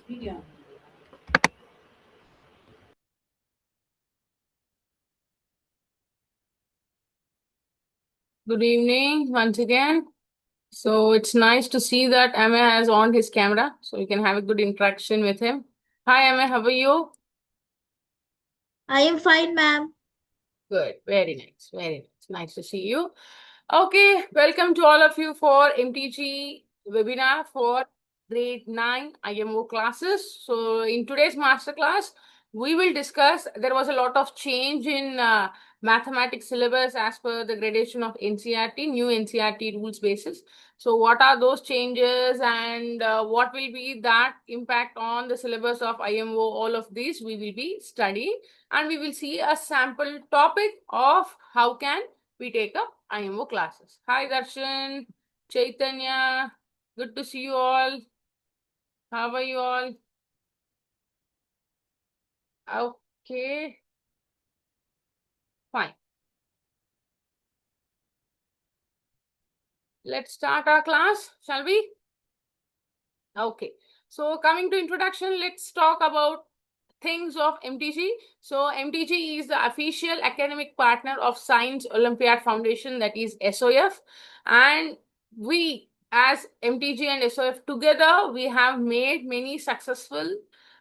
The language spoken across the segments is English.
Yeah. Good evening once again. So it's nice to see that Ame has on his camera, so you can have a good interaction with him. Hi Ame, how are you? I am fine, ma'am. Good, very nice, very nice. Nice to see you. Okay, welcome to all of you for MTG webinar for grade 9 IMO classes. So in today's master class, we will discuss, there was a lot of change in mathematics syllabus as per the gradation of NCRT, new NCRT rules basis. So what are those changes and what will be that impact on the syllabus of IMO? All of these we will be studying, and we will see a sample topic of how can we take up IMO classes. Hi Darshan, Chaitanya, good to see you all. How are you all? Okay, fine. Let's start our class, shall we? Okay, so coming to introduction, let's talk about things of MTG. So MTG is the official academic partner of Science Olympiad Foundation, that is SOF. And we as MTG and SOF together, we have made many successful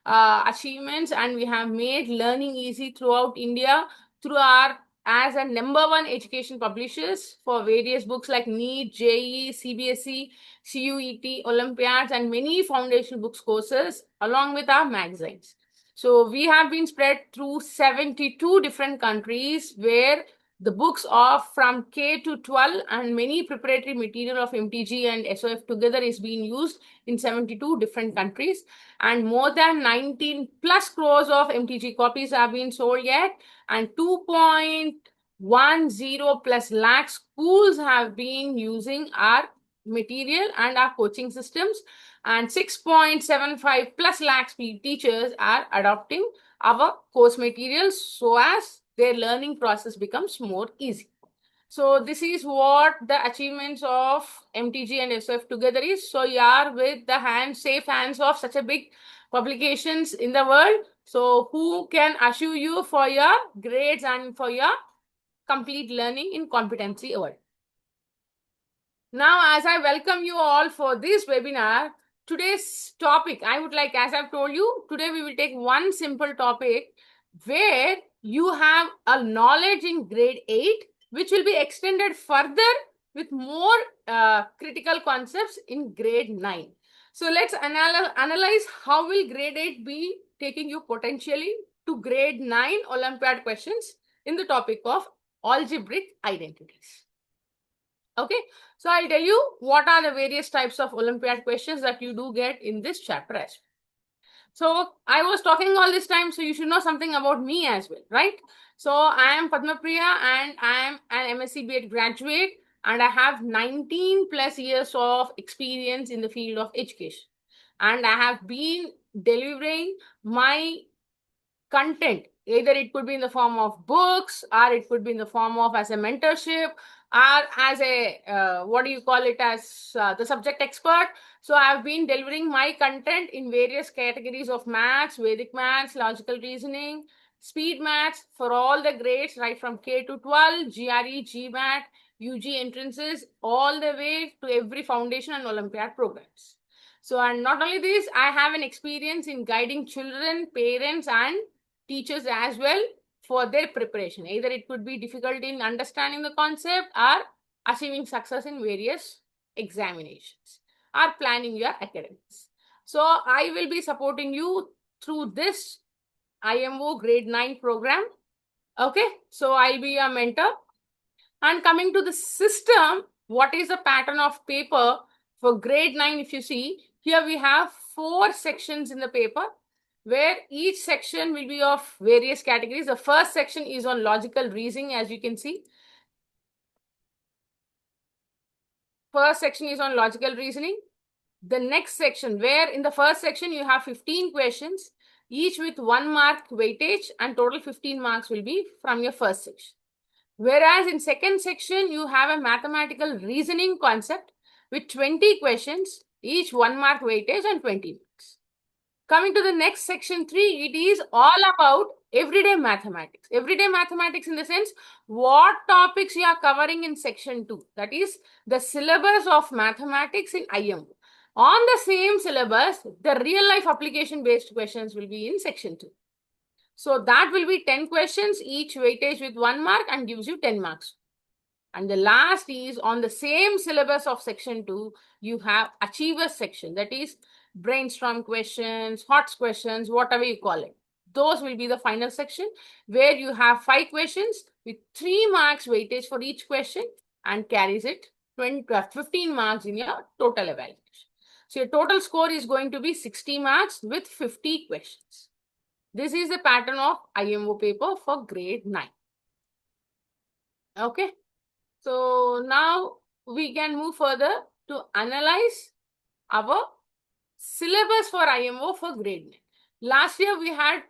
achievements, and we have made learning easy throughout India through our as a #1 education publishers for various books like NEET, JEE, CBSE, CUET, Olympiads, and many foundational books courses along with our magazines. So we have been spread through 72 different countries where the books are from K to 12 and many preparatory material of MTG and SOF together is being used in 72 different countries, and more than 19 plus crores of MTG copies have been sold yet, and 2.10 plus lakh schools have been using our material and our coaching systems, and 6.75 plus lakhs teachers are adopting our course materials so as their learning process becomes more easy. So this is what the achievements of MTG and SOF together is. So you are with the safe hands of such a big publications in the world. So who can assure you for your grades and for your complete learning in competency world. Now, as I welcome you all for this webinar, today's topic, I would like, as I've told you, today we will take one simple topic where you have a knowledge in grade 8, which will be extended further with more critical concepts in grade 9. So let's analyze how will grade 8 be taking you potentially to grade 9 Olympiad questions in the topic of algebraic identities. Okay, so I'll tell you what are the various types of Olympiad questions that you do get in this chapter as well. So I was talking all this time, so you should know something about me as well, right? So I am Padma Priya and I am an MSc B.Ed graduate, and I have 19 plus years of experience in the field of education. And I have been delivering my content, either it could be in the form of books, or it could be in the form of as a mentorship, or as a what do you call it, as the subject expert. So I've been delivering my content in various categories of maths, Vedic maths, logical reasoning, speed maths for all the grades, right from K to 12, GRE, GMAT, UG entrances, all the way to every foundation and Olympiad programs. So, and not only this, I have an experience in guiding children, parents, and teachers as well for their preparation. Either it could be difficult in understanding the concept or achieving success in various examinations or planning your academics. So I will be supporting you through this IMO grade 9 program. Okay, so I'll be a mentor. And coming to the system, what is the pattern of paper for grade 9? If you see, here we have 4 sections in the paper where each section will be of various categories. The first section is on logical reasoning, as you can see. First section is on logical reasoning. The next section, where in the first section you have 15 questions, each with 1 mark weightage, and total 15 marks will be from your first section. Whereas in second section, you have a mathematical reasoning concept with 20 questions, each 1 mark weightage and 20 marks. Coming to the next section 3, it is all about everyday mathematics. Everyday mathematics in the sense, what topics you are covering in section 2. That is the syllabus of mathematics in IM. On the same syllabus, the real life application based questions will be in section 2. So that will be 10 questions, each weightage with 1 mark and gives you 10 marks. And the last is on the same syllabus of section 2, you have achievers section. That is brainstorm questions, HOTS questions, whatever you call it. Those will be the final section where you have 5 questions with 3 marks weightage for each question and carries it 15 marks in your total evaluation. So your total score is going to be 60 marks with 50 questions. This is the pattern of IMO paper for grade 9. Okay. So now we can move further to analyze our syllabus for IMO for grade 9. Last year we had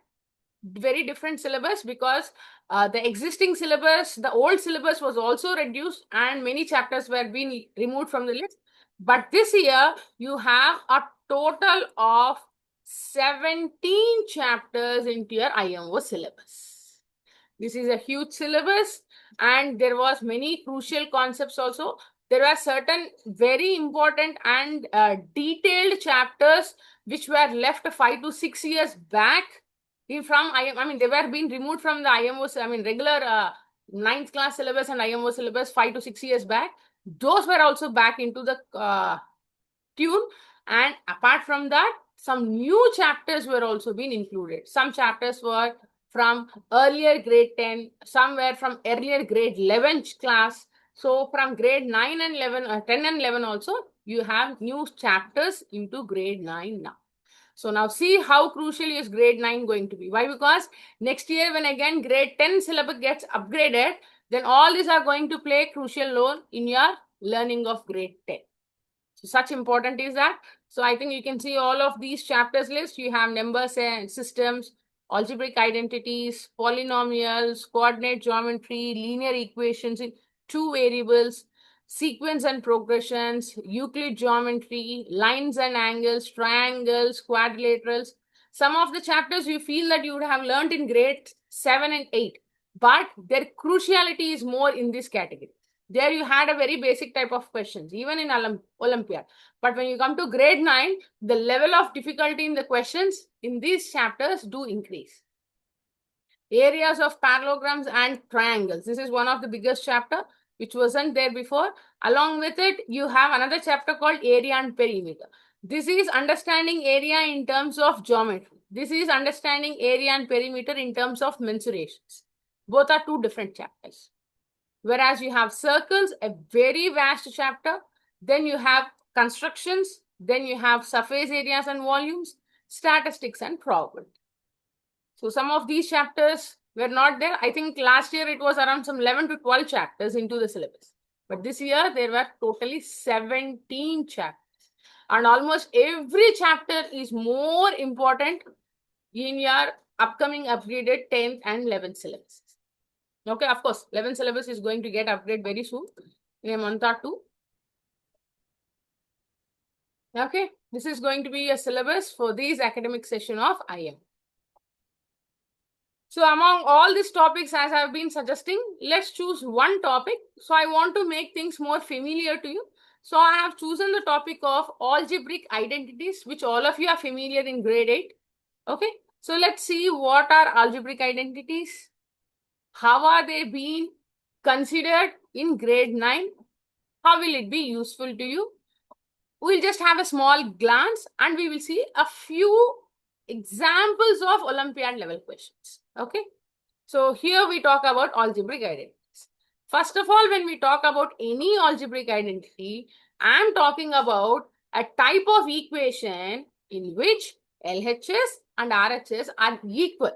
very different syllabus because the existing syllabus, the old syllabus was also reduced and many chapters were being removed from the list. But this year you have a total of 17 chapters into your IMO syllabus. This is a huge syllabus and there was many crucial concepts also. There were certain very important and detailed chapters which were left 5 to 6 years back from I mean they were being removed from the IMO, regular 9th class syllabus and IMO syllabus 5 to 6 years back. Those were also back into the tune, and apart from that, some new chapters were also being included. Some chapters were from earlier grade 10, some were from earlier grade 11 class. So from grade 9 and 11, 10 and 11 also, you have new chapters into grade 9 now. So now see how crucial is grade 9 going to be. Why? Because next year when again grade 10 syllabus gets upgraded, then all these are going to play a crucial role in your learning of grade 10. So such important is that. So I think you can see all of these chapters list. You have numbers and systems, algebraic identities, polynomials, coordinate geometry, linear equations in 2 variables, sequence and progressions, Euclid geometry, lines and angles, triangles, quadrilaterals. Some of the chapters you feel that you would have learned in grade 7 and 8, but their cruciality is more in this category. There you had a very basic type of questions, even in Olympiad. But when you come to grade 9, the level of difficulty in the questions in these chapters do increase. Areas of parallelograms and triangles. This is one of the biggest chapter which wasn't there before. Along with it, you have another chapter called area and perimeter. This is understanding area in terms of geometry. This is understanding area and perimeter in terms of mensurations. Both are 2 different chapters. Whereas you have circles, a very vast chapter. Then you have constructions. Then you have surface areas and volumes, statistics and probability. So some of these chapters were not there. I think last year it was around some 11 to 12 chapters into the syllabus. But this year there were totally 17 chapters. And almost every chapter is more important in your upcoming upgraded 10th and 11th syllabus. Okay, of course, 11th syllabus is going to get upgraded very soon, in a month or 2. Okay, this is going to be a syllabus for this academic session of IM. So among all these topics, as I've been suggesting, let's choose one topic. So I want to make things more familiar to you. So I have chosen the topic of algebraic identities, which all of you are familiar in grade 8. Okay, so let's see what are algebraic identities. How are they being considered in grade 9? How will it be useful to you? We'll just have a small glance and we will see a few examples of Olympiad level questions. Okay. So here we talk about algebraic identities. First of all, when we talk about any algebraic identity, I'm talking about a type of equation in which LHS and RHS are equal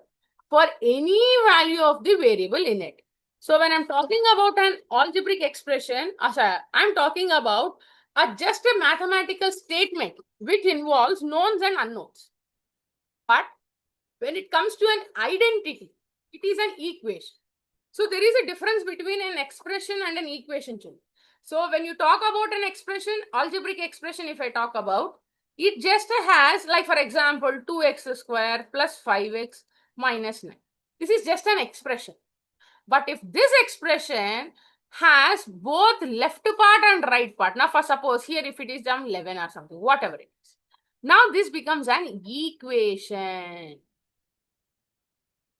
for any value of the variable in it. So when I'm talking about an algebraic expression, I'm talking about just a mathematical statement which involves knowns and unknowns. But when it comes to an identity, it is an equation. So there is a difference between an expression and an equation too. So when you talk about an expression, algebraic expression, if I talk about, It just has, like for example, 2x square plus 5x minus 9. This is just an expression. But if this expression has both left part and right part, now for suppose here if it is down 11 or something, whatever it is. Now this becomes an equation.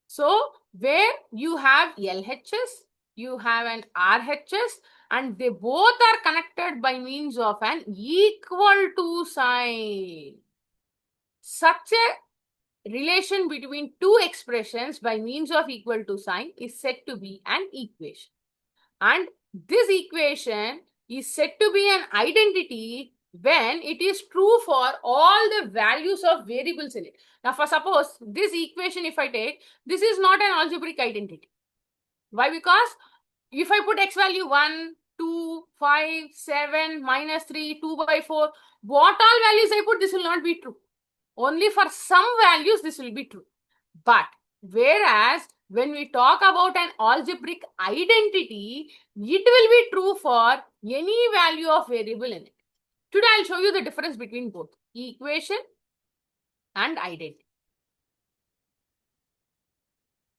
So where you have LHS, you have an RHS, and they both are connected by means of an equal to sign. Such a relation between two expressions by means of equal to sign is said to be an equation. And this equation is said to be an identity when it is true for all the values of variables in it. Now, for suppose this equation, if I take, this is not an algebraic identity. Why? Because if I put x value 1, 2, 5, 7, minus 3, 2 by 4, what all values I put, this will not be true. Only for some values this will be true. But whereas when we talk about an algebraic identity, it will be true for any value of variable in it. Today I'll show you the difference between both equation and identity.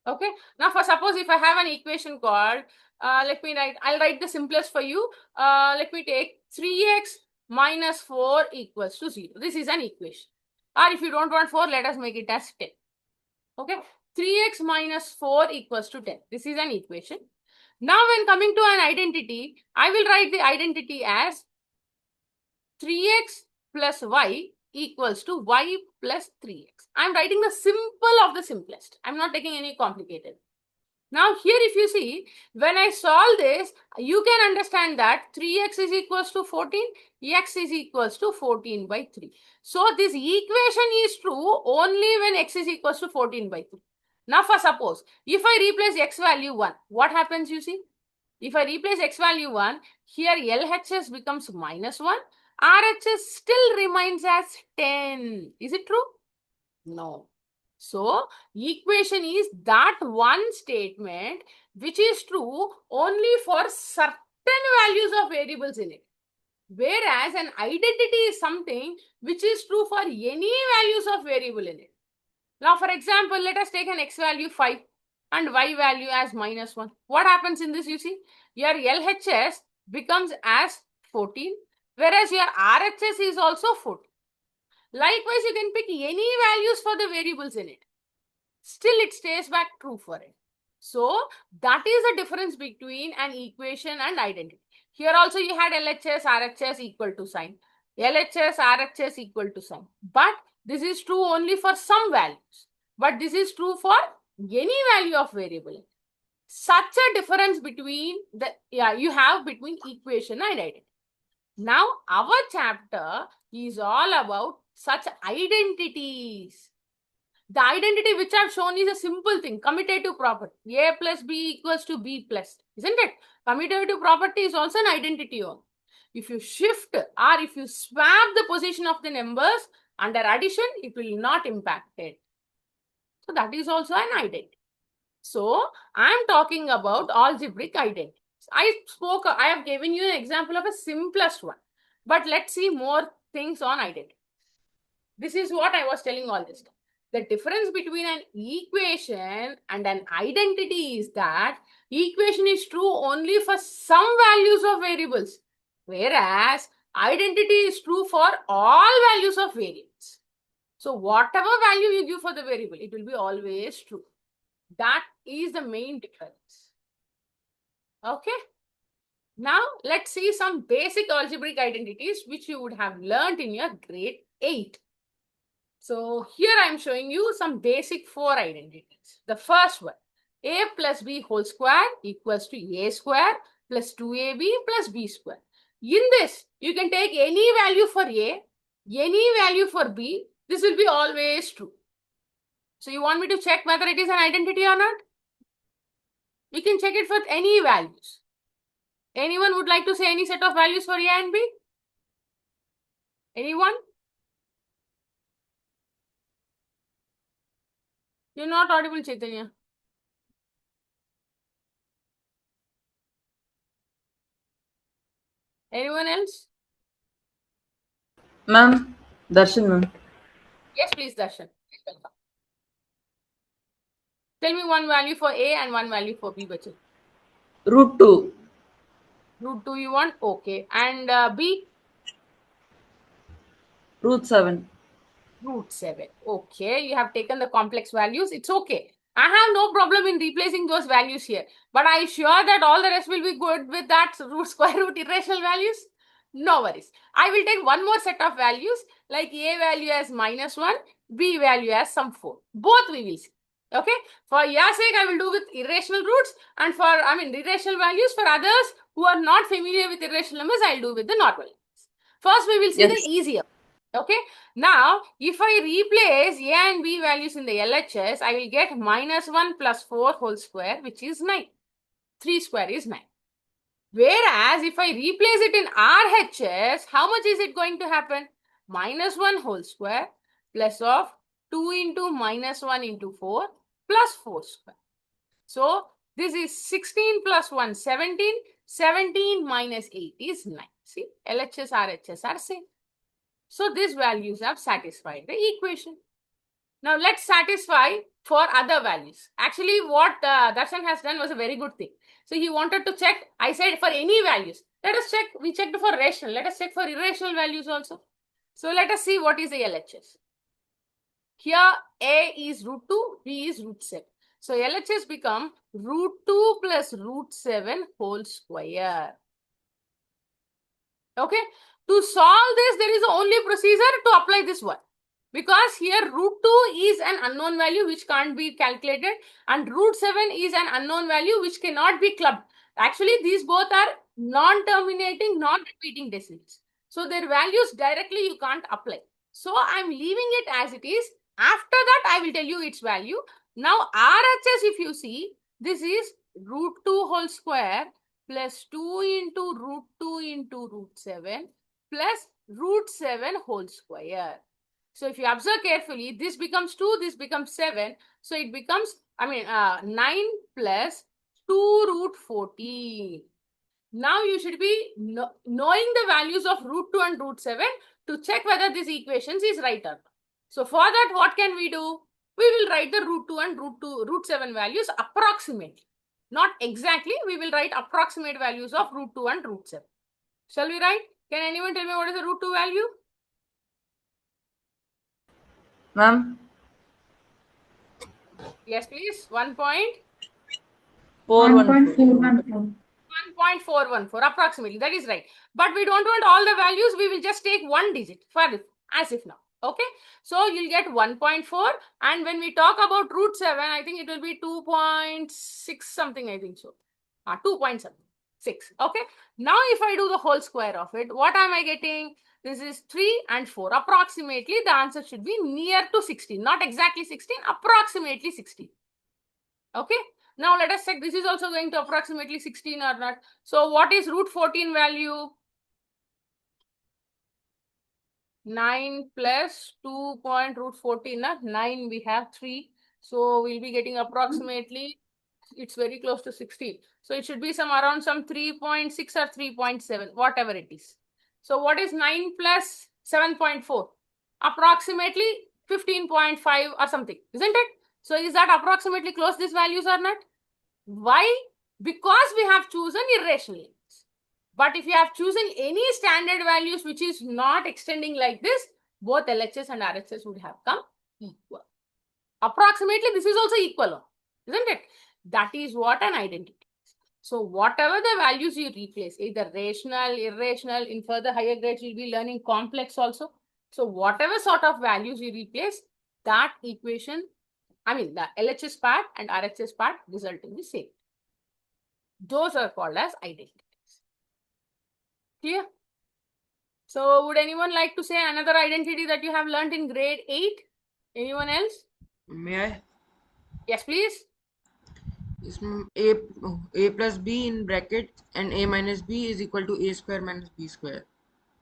Okay. Now for suppose if I have an equation called, I'll write the simplest for you. Let me take 3x minus 4 equals to 0. This is an equation. Or if you don't want 4, let us make it as 10. Okay. 3x minus 4 equals to 10. This is an equation. Now when coming to an identity, I will write the identity as 3x plus y equals to y plus 3x. I am writing the simple of the simplest. I am not taking any complicated. Now here if you see, when I solve this, you can understand that 3x is equals to 14, x is equals to 14 by 3. So this equation is true only when x is equals to 14 by 3. Now for suppose, if I replace x value 1, what happens you see? If I replace x value 1, here LHS becomes minus 1, RHS still remains as 10. Is it true? No. So, equation is that one statement which is true only for certain values of variables in it. Whereas an identity is something which is true for any values of variable in it. Now, for example, let us take an x value 5 and y value as minus 1. What happens in this, you see? Your LHS becomes as 14, whereas your RHS is also 14. Likewise, you can pick any values for the variables in it. Still, it stays back true for it. So, that is the difference between an equation and identity. Here also you had LHS, RHS equal to sign. LHS, RHS equal to sign. But this is true only for some values. But this is true for any value of variable. Such a difference between you have between equation and identity. Now, our chapter is all about such identities. The identity which I've shown is a simple thing, commutative property. A plus B equals to B plus, isn't it? Commutative property is also an identity only. If you shift or if you swap the position of the numbers under addition, it will not impact it. So that is also an identity. So I'm talking about algebraic identities. I have given you an example of a simplest one. But let's see more things on identity. This is what I was telling all this time. The difference between an equation and an identity is that equation is true only for some values of variables, whereas identity is true for all values of variables. So whatever value you give for the variable, it will be always true. That is the main difference. Okay. Now let's see some basic algebraic identities which you would have learned in your grade 8. So here I am showing you some basic 4 identities. The first one, a plus b whole square equals to a square plus 2ab plus b square. In this, you can take any value for a, any value for b. This will be always true. So you want me to check whether it is an identity or not? You can check it for any values. Anyone would like to say any set of values for a and b? Anyone? You're not audible, Chaitanya. Anyone else? Ma'am, Darshan, ma'am. Yes, please, Darshan. Welcome. Tell me one value for A and one value for B, bache. Root 2. Root 2 you want? Okay. And B? Root 7. Root 7. Okay, you have taken the complex values. It's okay. I have no problem in replacing those values here. But are you sure that all the rest will be good with that root square root irrational values? No worries. I will take one more set of values like A value as -1, B value as some 4. Both we will see. Okay. For your sake, I will do with irrational roots, and for, irrational values. For others who are not familiar with irrational numbers, I'll do with the normal. First, we will see the Yes. easier. Okay. Now, if I replace A and B values in the LHS, I will get -1 plus 4 whole square, which is 9. 3 square is 9. Whereas, if I replace it in RHS, how much is it going to happen? -1 whole square plus of 2 into -1 into 4 plus 4 square. So, this is 16 plus 1, 17. 17 minus 8 is 9. See, LHS, RHS are same. So these values have satisfied the equation. Now let's satisfy for other values. Actually, what Darshan has done was a very good thing. So he wanted to check. I said for any values. Let us check. We checked for rational. Let us check for irrational values also. So let us see what is the LHS. Here A is root 2, B is root 7. So LHS become root 2 plus root 7 whole square. Okay. To solve this, there is only procedure to apply this one. Because here root 2 is an unknown value which can't be calculated, and root 7 is an unknown value which cannot be clubbed. Actually, these both are non-terminating, non-repeating decimals. So their values directly you can't apply. So I'm leaving it as it is. After that, I will tell you its value. Now RHS, if you see, this is root 2 whole square plus 2 into root 2 into root 7 plus root 7 whole square. So if you observe carefully, this becomes 2, this becomes 7. So it becomes, 9 plus 2 root 14. Now you should be knowing the values of root 2 and root 7 to check whether this equations is right or not. So for that, what can we do? We will write the root 2 and root 7 values approximately. Not exactly, we will write approximate values of root 2 and root 7. Shall we write? Can anyone tell me what is the root 2 value? Ma'am. Yes, please. 1.414. 1.414 approximately. That is right. But we don't want all the values. We will just take one digit for as if now. Okay. So you'll get 1.4. And when we talk about root 7, I think it will be 2.6 something. I think so. 2.6. Okay. Now if I do the whole square of it, what am I getting? This is 3 and 4. Approximately the answer should be near to 16. Not exactly 16. Approximately 16. Okay. Now let us check. This is also going to approximately 16 or not. So what is root 14 value? 9 plus 2 point root 14. 9 we have 3. So we'll be getting approximately, it's very close to 16. So it should be some around some 3.6 or 3.7, whatever it is. So what is 9 plus 7.4? Approximately 15.5 or something, isn't it? So is that approximately close these values or not? Why? Because we have chosen irrational limits. But if you have chosen any standard values which is not extending like this, both LHS and RHS would have come equal. Approximately this is also equal, isn't it? That is what an identity is. So whatever the values you replace, either rational, irrational, in further higher grades you'll be learning complex also. So whatever sort of values you replace, that equation, the LHS part and RHS part result in the same. Those are called as identities. Clear? So would anyone like to say another identity that you have learned in grade 8? Anyone else? May I? Yes, please. A plus B in bracket and A minus B is equal to A square minus B square.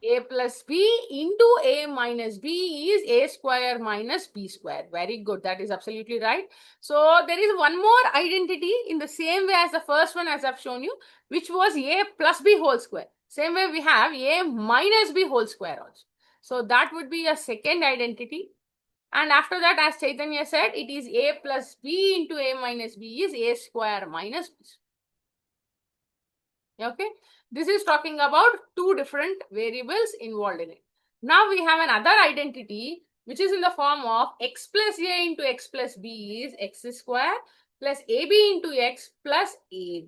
A plus B into A minus B is A square minus B square. Very good. That is absolutely right. So there is one more identity in the same way as the first one as I've shown you, which was A plus B whole square. Same way we have A minus B whole square also. So that would be a second identity. And after that, as Chaitanya said, it is a plus b into a minus b is a square minus b. Okay, this is talking about two different variables involved in it. Now we have another identity which is in the form of x plus a into x plus b is x square plus ab into x plus a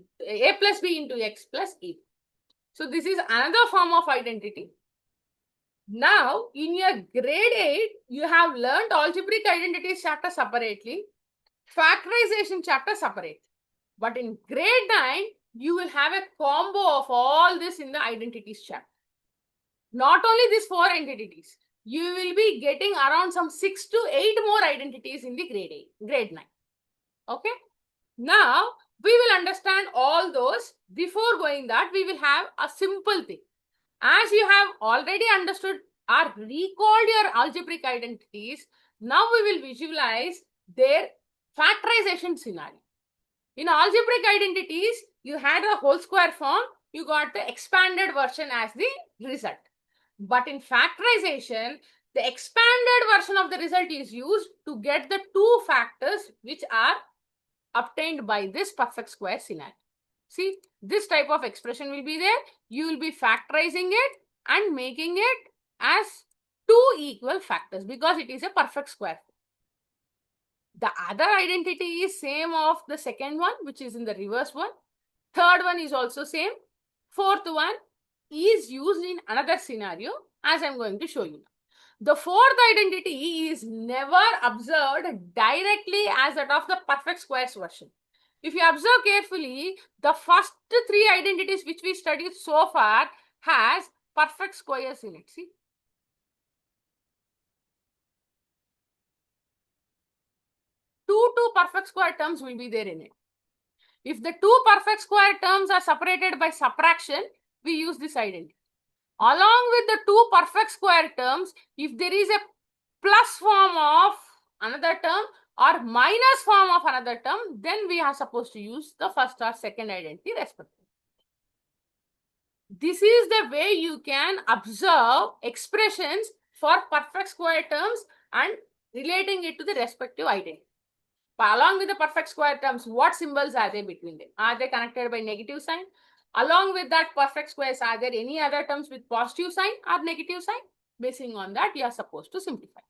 plus b into x plus a. So this is another form of identity. Now, in your grade 8, you have learned algebraic identities chapter separately, factorization chapter separate. But in grade 9, you will have a combo of all this in the identities chapter. Not only these 4 entities, you will be getting around some 6 to 8 more identities in the grade 9. Okay? Now, we will understand all those. Before going that, we will have a simple thing. As you have already understood or recalled your algebraic identities, now we will visualize their factorization scenario. In algebraic identities, you had a whole square form, you got the expanded version as the result. But in factorization, the expanded version of the result is used to get the 2 factors which are obtained by this perfect square scenario. See, this type of expression will be there. You will be factorizing it and making it as 2 equal factors because it is a perfect square. The other identity is same of the second one, which is in the reverse one. Third one is also same. Fourth one is used in another scenario, as I'm going to show you now. The fourth identity is never observed directly as that of the perfect squares version. If you observe carefully, the first 3 identities which we studied so far has perfect squares in it. See? Two perfect square terms will be there in it. If the 2 perfect square terms are separated by subtraction, we use this identity. Along with the 2 perfect square terms, if there is a plus form of another term or minus form of another term, then we are supposed to use the first or second identity respectively. This is the way you can observe expressions for perfect square terms and relating it to the respective identity. But along with the perfect square terms, what symbols are there between them? Are they connected by negative sign? Along with that perfect squares, are there any other terms with positive sign or negative sign? Basing on that, you are supposed to simplify.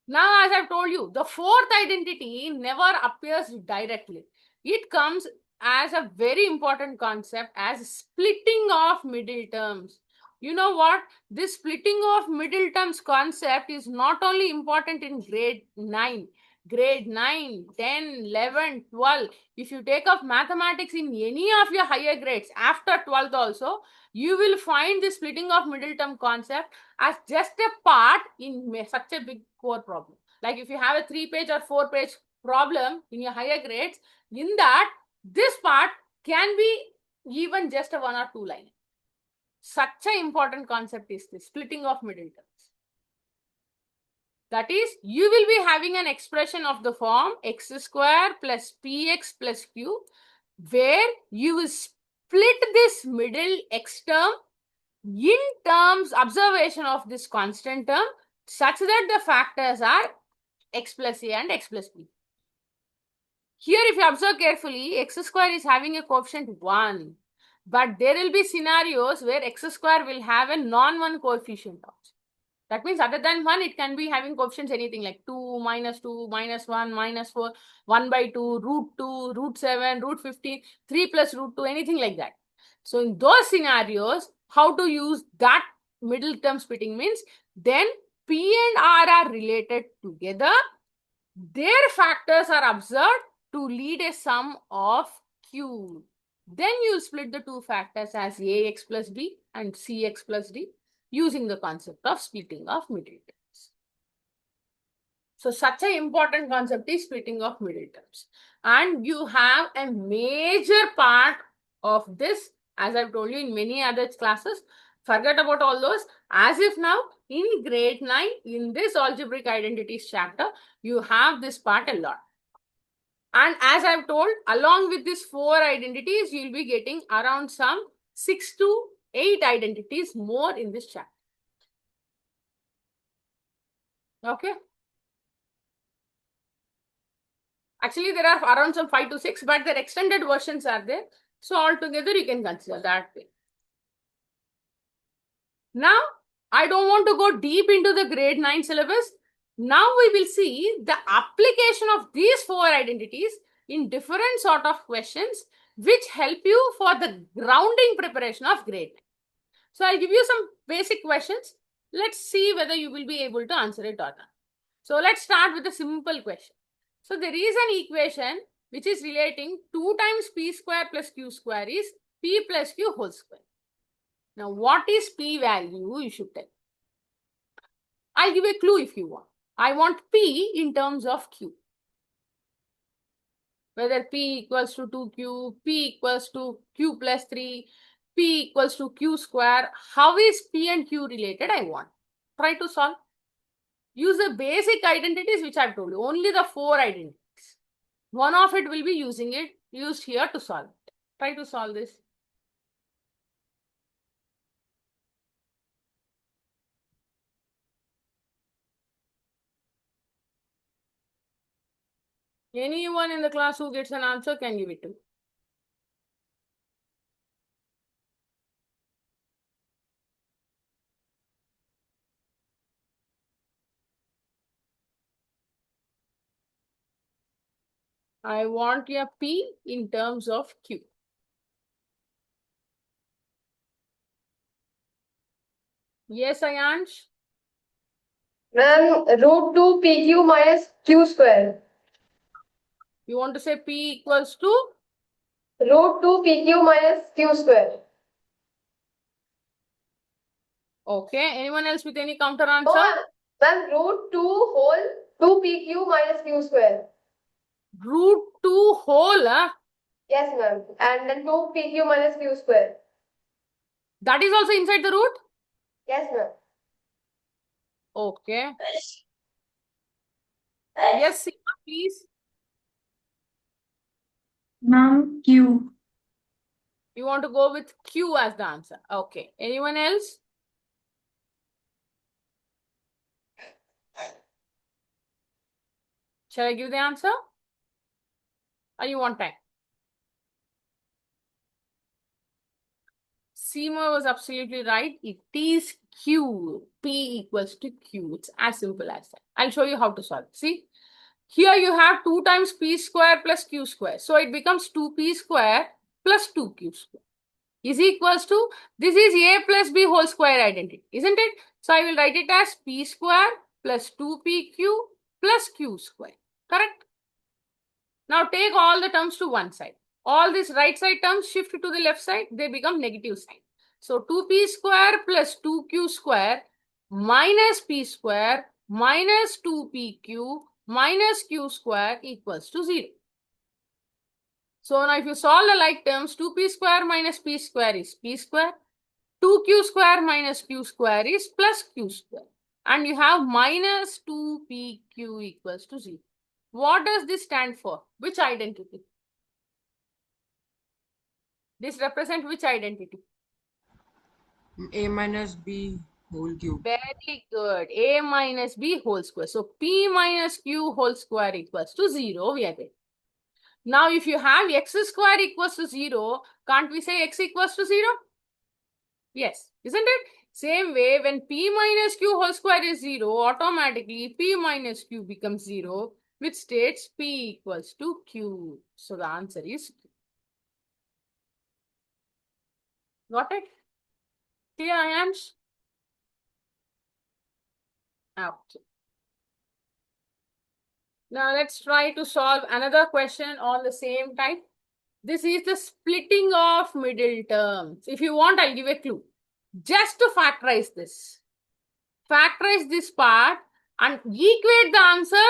Now, as I've told you, the fourth identity never appears directly. It comes as a very important concept as splitting of middle terms. You know what? This splitting of middle terms concept is not only important in grade 9, 10, 11, 12. If you take up mathematics in any of your higher grades after 12th also, you will find the splitting of middle term concept as just a part in such a big core problem. Like if you have a 3-page or 4-page problem in your higher grades, in that, this part can be even just a 1 or 2 line. Such an important concept is this splitting of middle terms. That is, you will be having an expression of the form x square plus px plus q, where you will split this middle x term in terms observation of this constant term such that the factors are x plus a and x plus b. Here, if you observe carefully, x square is having a coefficient 1. But there will be scenarios where x square will have a non-1 coefficient also. That means other than 1, it can be having coefficients anything like 2, minus 1, minus 4, 1 by 2, root 7, root 15, 3 plus root 2, anything like that. So in those scenarios, how to use that middle term splitting means then P and R are related together. Their factors are observed to lead a sum of Q. Then you split the 2 factors as AX plus B and CX plus D using the concept of splitting of middle terms. So such an important concept is splitting of middle terms. And you have a major part of this, as I've told you in many other classes. Forget about all those. As if now in grade 9, in this algebraic identities chapter, you have this part a lot. And as I've told, along with these 4 identities, you'll be getting around some 6 to 8 identities more in this chapter. Okay. Actually, there are around some 5 to 6, but their extended versions are there. So altogether, you can consider that way. Now, I don't want to go deep into the grade 9 syllabus. Now we will see the application of these 4 identities in different sort of questions which help you for the grounding preparation of grade 9. So I'll give you some basic questions. Let's see whether you will be able to answer it or not. So let's start with a simple question. So there is an equation which is relating 2 times p square plus q square is p plus q whole square. Now what is p value? You should tell. I'll give a clue if you want. I want p in terms of q. Whether p equals to 2q, p equals to q plus 3, p equals to q square. How is p and q related? I want. Try to solve. Use the basic identities which I've told you. Only the 4 identities. One of it will be used here to solve it. Try to solve this. Anyone in the class who gets an answer can give it to me. I want a p in terms of q. Yes, Ayansh? Ma'am, root 2 PQ minus Q square. You want to say p equals to? Root 2 PQ minus Q square. Okay. Anyone else with any counter answer? Oh, ma'am, root 2 whole 2 PQ minus Q square. Root 2 whole. Yes, ma'am. And then 2 PQ minus Q square. That is also inside the root? Yes, ma'am. Okay. Yes, Seema, please. Ma'am, Q. You want to go with Q as the answer. Okay. Anyone else? Shall I give the answer? Or you want time? Seema was absolutely right. It is Q. P equals to Q. It's as simple as that. I'll show you how to solve. See? Here you have 2 times p square plus q square. So it becomes 2p square plus 2q square is equals to, this is a plus b whole square identity, isn't it? So I will write it as p square plus 2pq plus q square. Correct? Now take all the terms to one side. All these right side terms shift to the left side. They become negative sign. So 2p square plus 2q square minus p square minus 2pq minus q square equals to 0. So now if you solve the like terms, 2p square minus p square is p square. 2q square minus q square is plus q square. And you have minus 2pq equals to 0. What does this stand for? Which identity? This represents which identity? A minus B whole cube. Very good. A minus b whole square. So p minus q whole square equals to 0. We are there. Now if you have x square equals to 0, can't we say x equals to 0? Yes, isn't it? Same way, when p minus q whole square is 0, automatically p minus q becomes 0, which states p equals to q. So the answer is q. Got it? Clear, Ayansh? Okay. Now let's try to solve another question on the same type. This is the splitting of middle terms. If you want, I'll give a clue. Just to factorize this. Factorize this part and equate the answer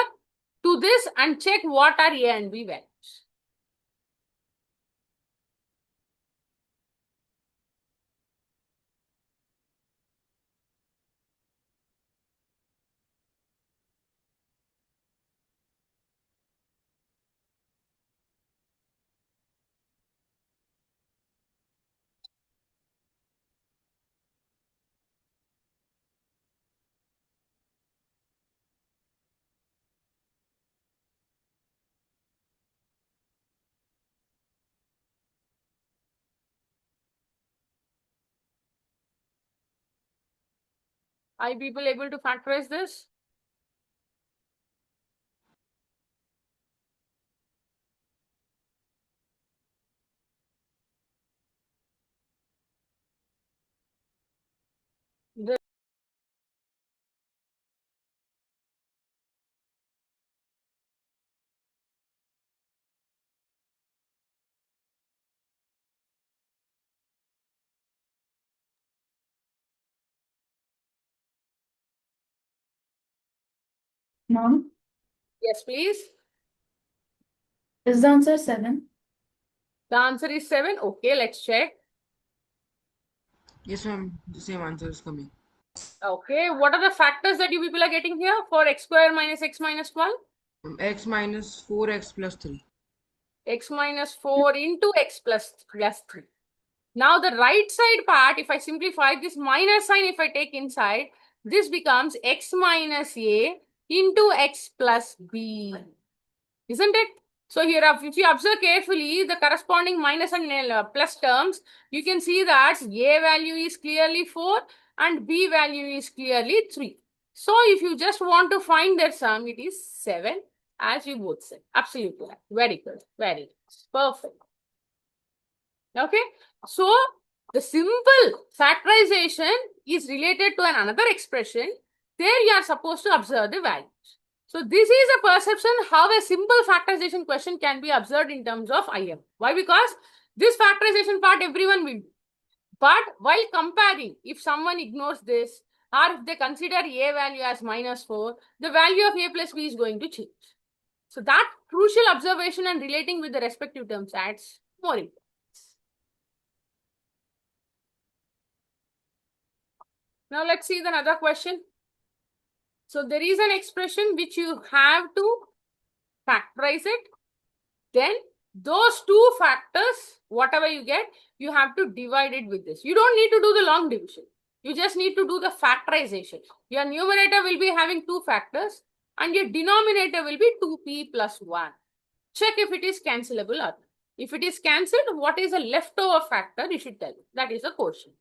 to this and check what are A and B values. Are you people able to factorize this? The Mom, Yes, please. is the answer 7? The answer is 7. Okay, let's check. Yes, ma'am. The same answer is coming. Okay, what are the factors that you people are getting here for x square minus x minus 12? X minus 4x plus 3. X minus 4 into x plus 3. Now the right side part, if I simplify this minus sign, if I take inside, this becomes x minus a into x plus b. Isn't it? So here, if you observe carefully, the corresponding minus and plus terms, you can see that a value is clearly 4 and b value is clearly 3. So if you just want to find their sum, it is 7, as you both said. Absolutely. Very good. Very good. Perfect. Okay. So the simple factorization is related to another expression. There you are supposed to observe the values. So this is a perception how a simple factorization question can be observed in terms of IM. Why? Because this factorization part everyone will do. But while comparing, if someone ignores this or if they consider a value as minus 4, the value of a plus b is going to change. So that crucial observation and relating with the respective terms adds more importance. Now let's see the another question. So there is an expression which you have to factorize it. Then those two factors, whatever you get, you have to divide it with this. You don't need to do the long division. You just need to do the factorization. Your numerator will be having two factors and your denominator will be 2p plus 1. Check if it is cancelable or not. If it is cancelled, what is a leftover factor? You should tell me. That is the question.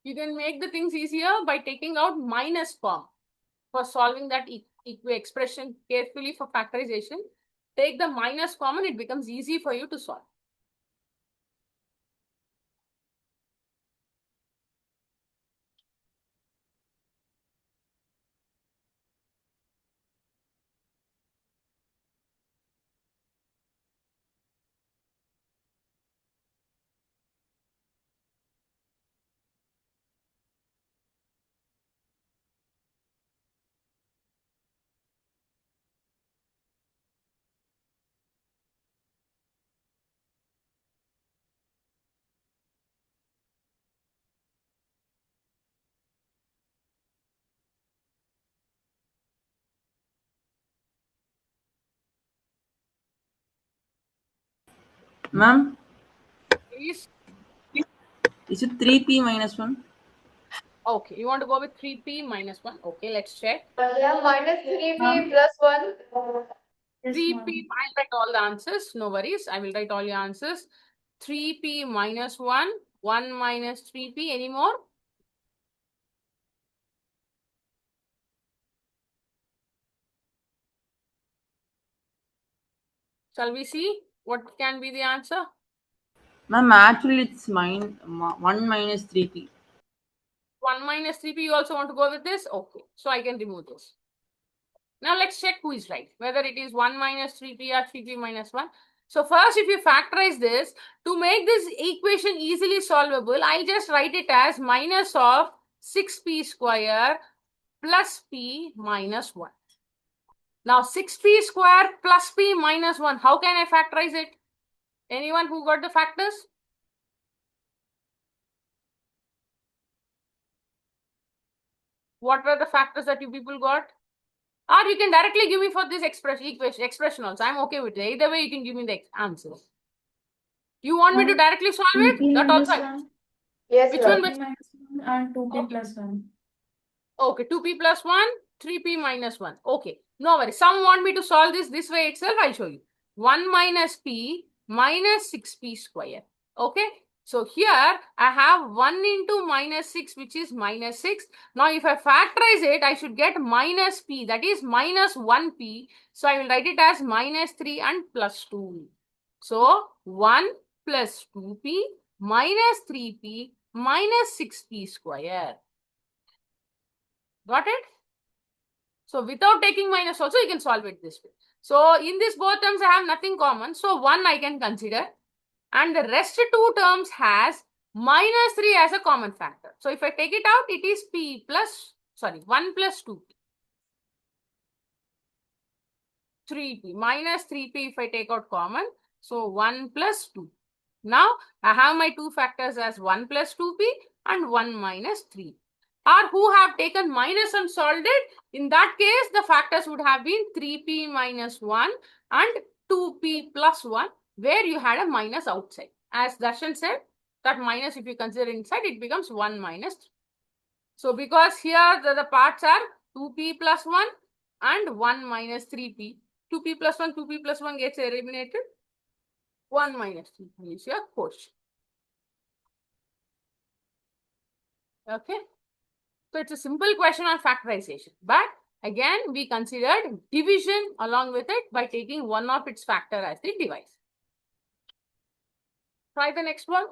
You can make the things easier by taking out minus form for solving that expression carefully for factorization. Take the minus common, it becomes easy for you to solve. Ma'am, Please. is it 3p minus 1? Okay, you want to go with 3p minus 1. Okay, let's check. Yeah, minus 3p plus 1. Yes, 3p, ma'am. I'll write all the answers. No worries. I will write all your answers. 3p minus 1, 1 minus 3p. Any more? Shall we see what can be the answer? Ma'am, actually it's 1 minus 3p. 1 minus 3p, you also want to go with this? Okay, so I can remove this. Now let's check who is right, whether it is 1 minus 3p or 3p minus 1. So first, if you factorize this, to make this equation easily solvable, I'll just write it as minus of 6p square plus p minus 1. Now 6p square plus p minus 1, how can I factorize it? Anyone who got the factors? What were the factors that you people got? Or you can directly give me for this expression also. I'm okay with it. Either way, you can give me the answers. You want me to directly solve it? 2p That minus also. 1, Yes, Which ma'am. one? 2p minus 1 and 2p Okay. plus 1. Okay, 2p plus 1, 3p minus 1. Okay, no worries. Some want me to solve this way itself. I'll show you. 1 minus p minus 6p square. Okay, so here I have 1 into minus 6, which is minus 6. Now, if I factorize it, I should get minus p, that is minus 1p. So, I will write it as minus 3 and plus 2. So, 1 plus 2p minus 3p minus 6p square. Got it? So without taking minus also, you can solve it this way. So in this both terms, I have nothing common. So 1 I can consider. And the rest 2 terms has minus 3 as a common factor. So if I take it out, it is p plus, 1 plus 2p. 3p minus 3p if I take out common. So 1 plus 2. Now I have my 2 factors as 1 plus 2p and 1 minus 3. Or who have taken minus and solved it, in that case the factors would have been 3p minus 1 and 2p plus 1, where you had a minus outside. As Darshan said, that minus if you consider inside, it becomes 1 minus 3. So because here the parts are 2p plus 1 and 1 minus 3p. 2p plus 1, 2p plus 1 gets eliminated. 1 minus 3 is your quotient. Okay. So it's a simple question on factorization. But again, we considered division along with it by taking one of its factor as the device. Try the next one.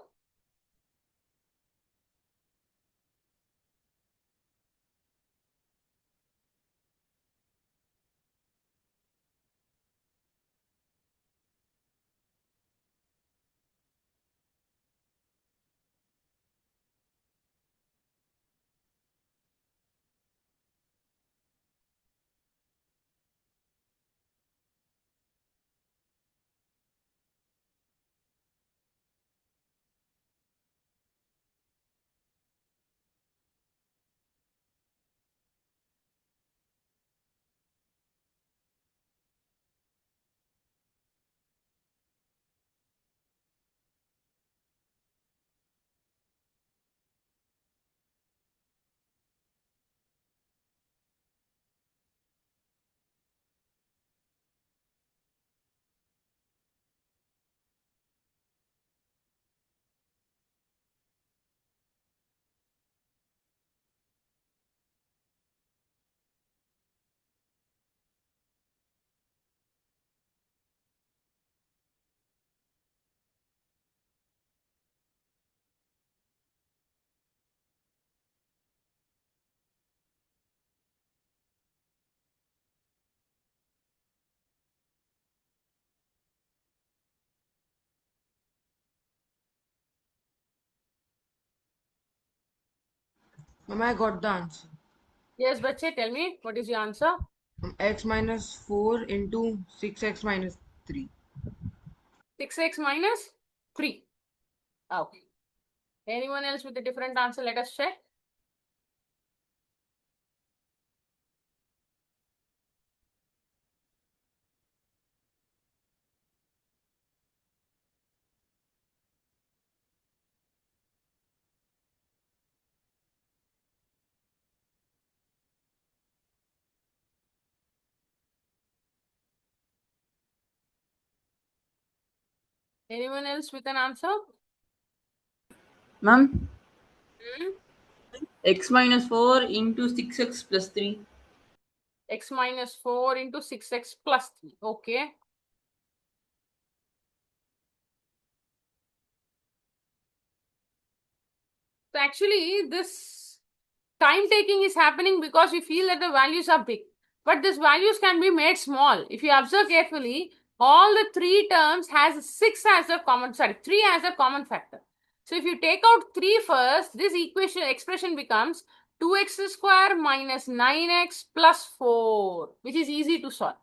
Ma'am, I got the answer. Yes, Bache, tell me what is your answer? X minus 4 into 6x minus 3. 6x minus 3. Okay. Anyone else with a different answer? Let us check. Anyone else with an answer? Ma'am, Hmm? x minus 4 into 6x plus 3. X minus 4 into 6x plus 3. Okay. So actually, this time taking is happening because we feel that the values are big. But these values can be made small. If you observe carefully, all the 3 terms has 6 as a common, 3 as a common factor. So if you take out 3 first, this expression becomes 2x square minus 9x plus 4, which is easy to solve.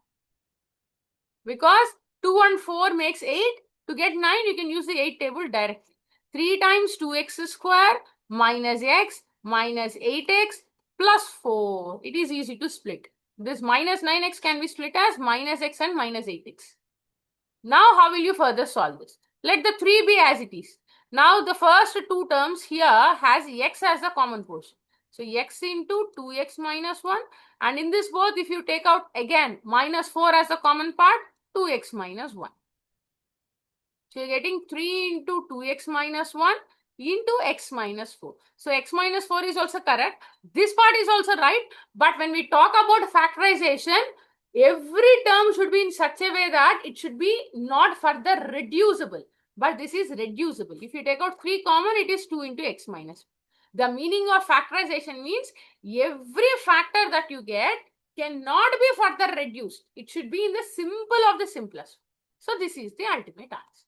Because 2 and 4 makes 8. To get 9, you can use the 8 table directly. 3 times 2x square minus x minus 8x plus 4. It is easy to split. This minus 9x can be split as minus x and minus 8x. Now, how will you further solve this? Let the 3 be as it is. Now the first two terms here has x as the common portion. So x into 2x minus 1, and in this both if you take out again minus 4 as the common part, 2x minus 1. So you're getting 3 into 2x minus 1 into x minus 4. So x minus 4 is also correct. This part is also right. But when we talk about factorization, every term should be in such a way that it should be not further reducible. But this is reducible. If you take out 3 common, it is 2 into x minus 1. The meaning of factorization means every factor that you get cannot be further reduced. It should be in the simple of the simplest. So this is the ultimate answer.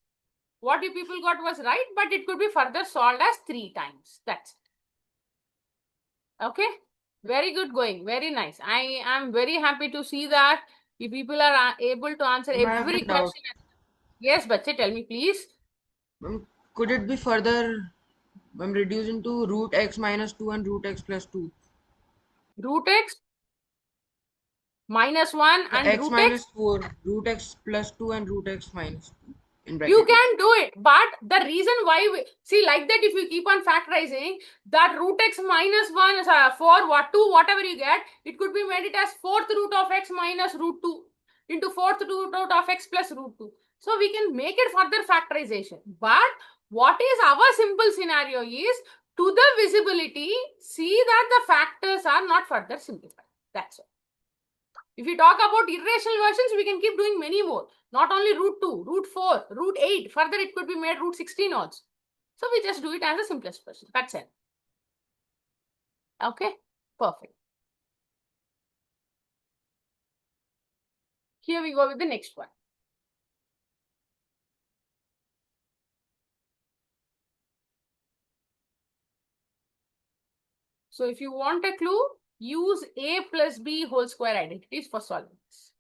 What you people got was right, but it could be further solved as 3 times. That's it. Okay. Very good going. Very nice. I am very happy to see that you people are able to answer I have every a doubt. question. Yes, Bache, tell me please. Could it be further reduced into root x minus 2 and root x plus 2? Root x minus 1 and X root minus x. 4, root x plus 2 and root x minus 2 in bracket. You can do it, but the reason why we see like that, if you keep on factorizing that root x minus 1 is 4 what 2 whatever you get, it could be made it as 4th root of x minus root 2 into 4th root of x plus root 2. So we can make it further factorization. But what is our simple scenario is, to the visibility, see that the factors are not further simplified. That's all. If you talk about irrational versions, we can keep doing many more. Not only root 2, root 4, root 8. Further, it could be made root 16 also. So we just do it as the simplest version. That's it. Okay, perfect. Here we go with the next one. So if you want a clue, use a plus b whole square identities for solving this.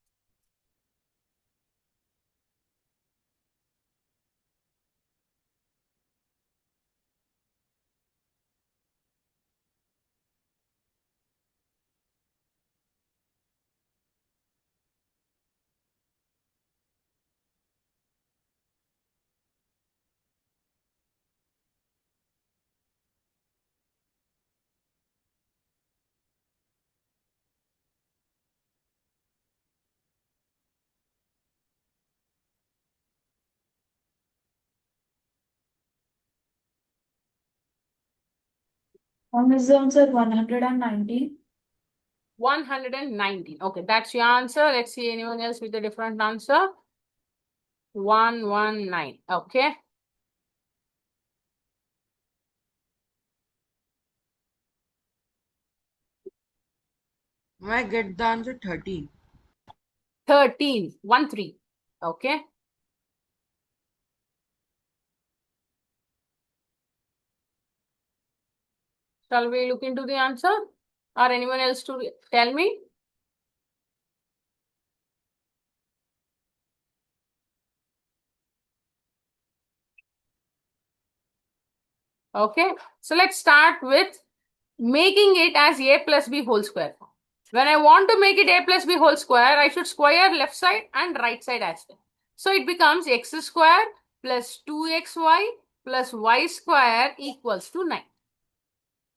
Is the answer 119? 119. Okay, that's your answer. Let's see anyone else with a different answer. 119. Okay. I get the answer 13. 13. 13. Okay. Shall we look into the answer? Or anyone else to tell me? Okay. So let's start with making it as a plus b whole square. When I want to make it a plus b whole square, I should square left side and right side as well. So it becomes x square plus 2xy plus y square equals to 9.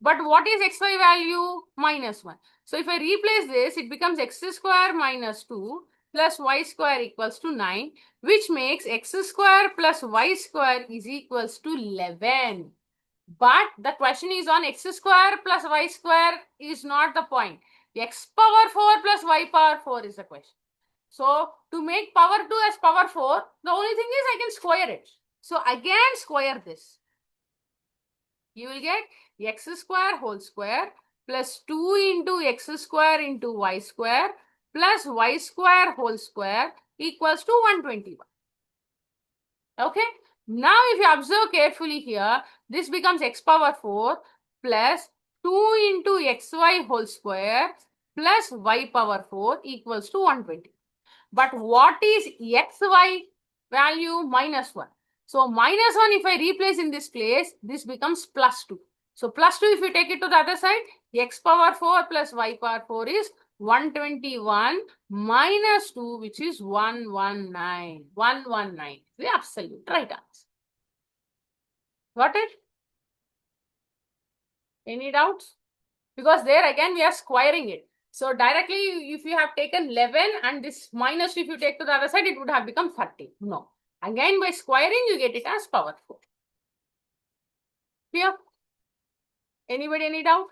But what is xy value? Minus 1. So if I replace this, it becomes x square minus 2 plus y square equals to 9, which makes x square plus y square is equals to 11. But the question is on x square plus y square is not the point. X power 4 plus y power 4 is the question. So to make power 2 as power 4, the only thing is I can square it. So again square this. You will get x square whole square plus 2 into x square into y square plus y square whole square equals to 121. Okay. Now if you observe carefully here, this becomes x power 4 plus 2 into xy whole square plus y power 4 equals to 120. But what is xy value? Minus 1. So minus 1, if I replace in this place, this becomes plus 2. So plus 2, if you take it to the other side, x power 4 plus y power 4 is 121 minus 2, which is 119. 119. The absolute right answer. Got it? Any doubts? Because there again we are squaring it. So directly if you have taken 11 and this minus if you take to the other side, it would have become 30. No. Again by squaring you get it as power 4. Clear? Anybody any doubt?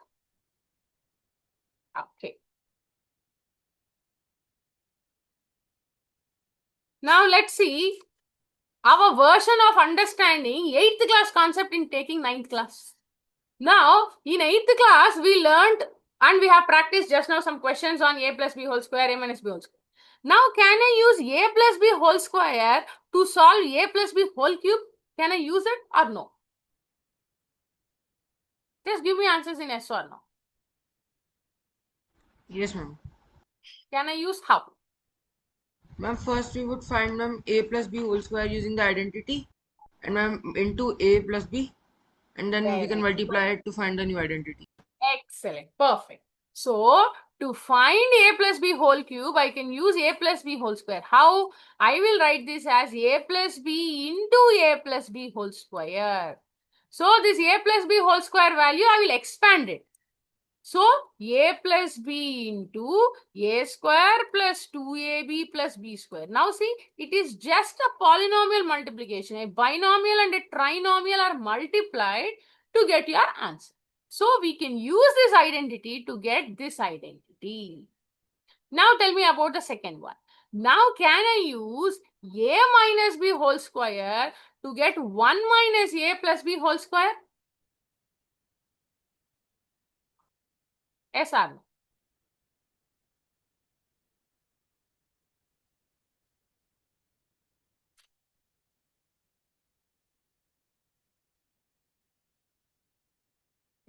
Okay. Now let's see our version of understanding 8th class concept in taking 9th class. Now, in 8th class, we learned and we have practiced just now some questions on a plus b whole square, a minus b whole square. Now, can I use a plus b whole square to solve a plus b whole cube? Can I use it or no? Just give me answers in yes or no. Yes, ma'am. Can I use how? Ma'am, first we would find ma'am a plus b whole square using the identity, and ma'am into a plus b, and then we can Very multiply it to find the new identity. Excellent. Perfect. So, to find a plus b whole cube, I can use a plus b whole square. How? I will write this as a plus b into a plus b whole square. So, this a plus b whole square value, I will expand it. So, a plus b into a square plus 2ab plus b square. Now, see, it is just a polynomial multiplication. A binomial and a trinomial are multiplied to get your answer. So, we can use this identity to get this identity. Now, tell me about the second one. Now, can I use a minus b whole square to get 1 minus a plus b whole square? Yes or no?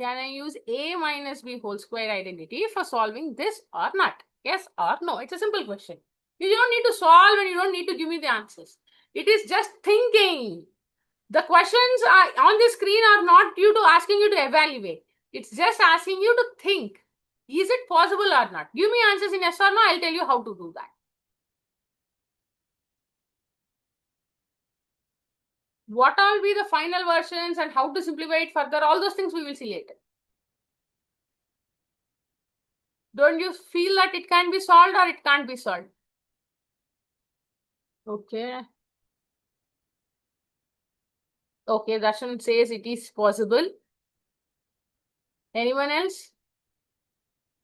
Can I use a minus b whole square identity for solving this or not? Yes or no? It's a simple question. You don't need to solve and you don't need to give me the answers. It is just thinking. The questions are on the screen are not due to asking you to evaluate. It's just asking you to think. Is it possible or not? Give me answers in yes or no. I'll tell you how to do that. What will be the final versions and how to simplify it further? All those things we will see later. Don't you feel that it can be solved or it can't be solved? Okay. Okay, Darshan says it is possible. Anyone else?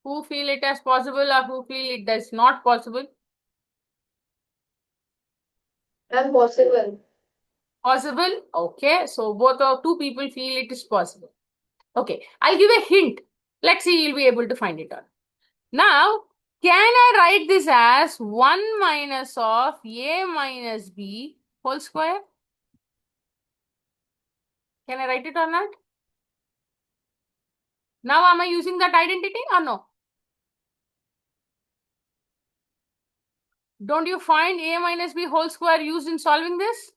Who feel it as possible or who feel it is not possible? And possible. Possible? Okay, so both of two people feel it is possible. Okay, I'll give a hint. Let's see, you'll be able to find it out. Now, can I write this as 1 minus of a minus b whole square? Can I write it or not? Now, am I using that identity or no? Don't you find a minus b whole square used in solving this?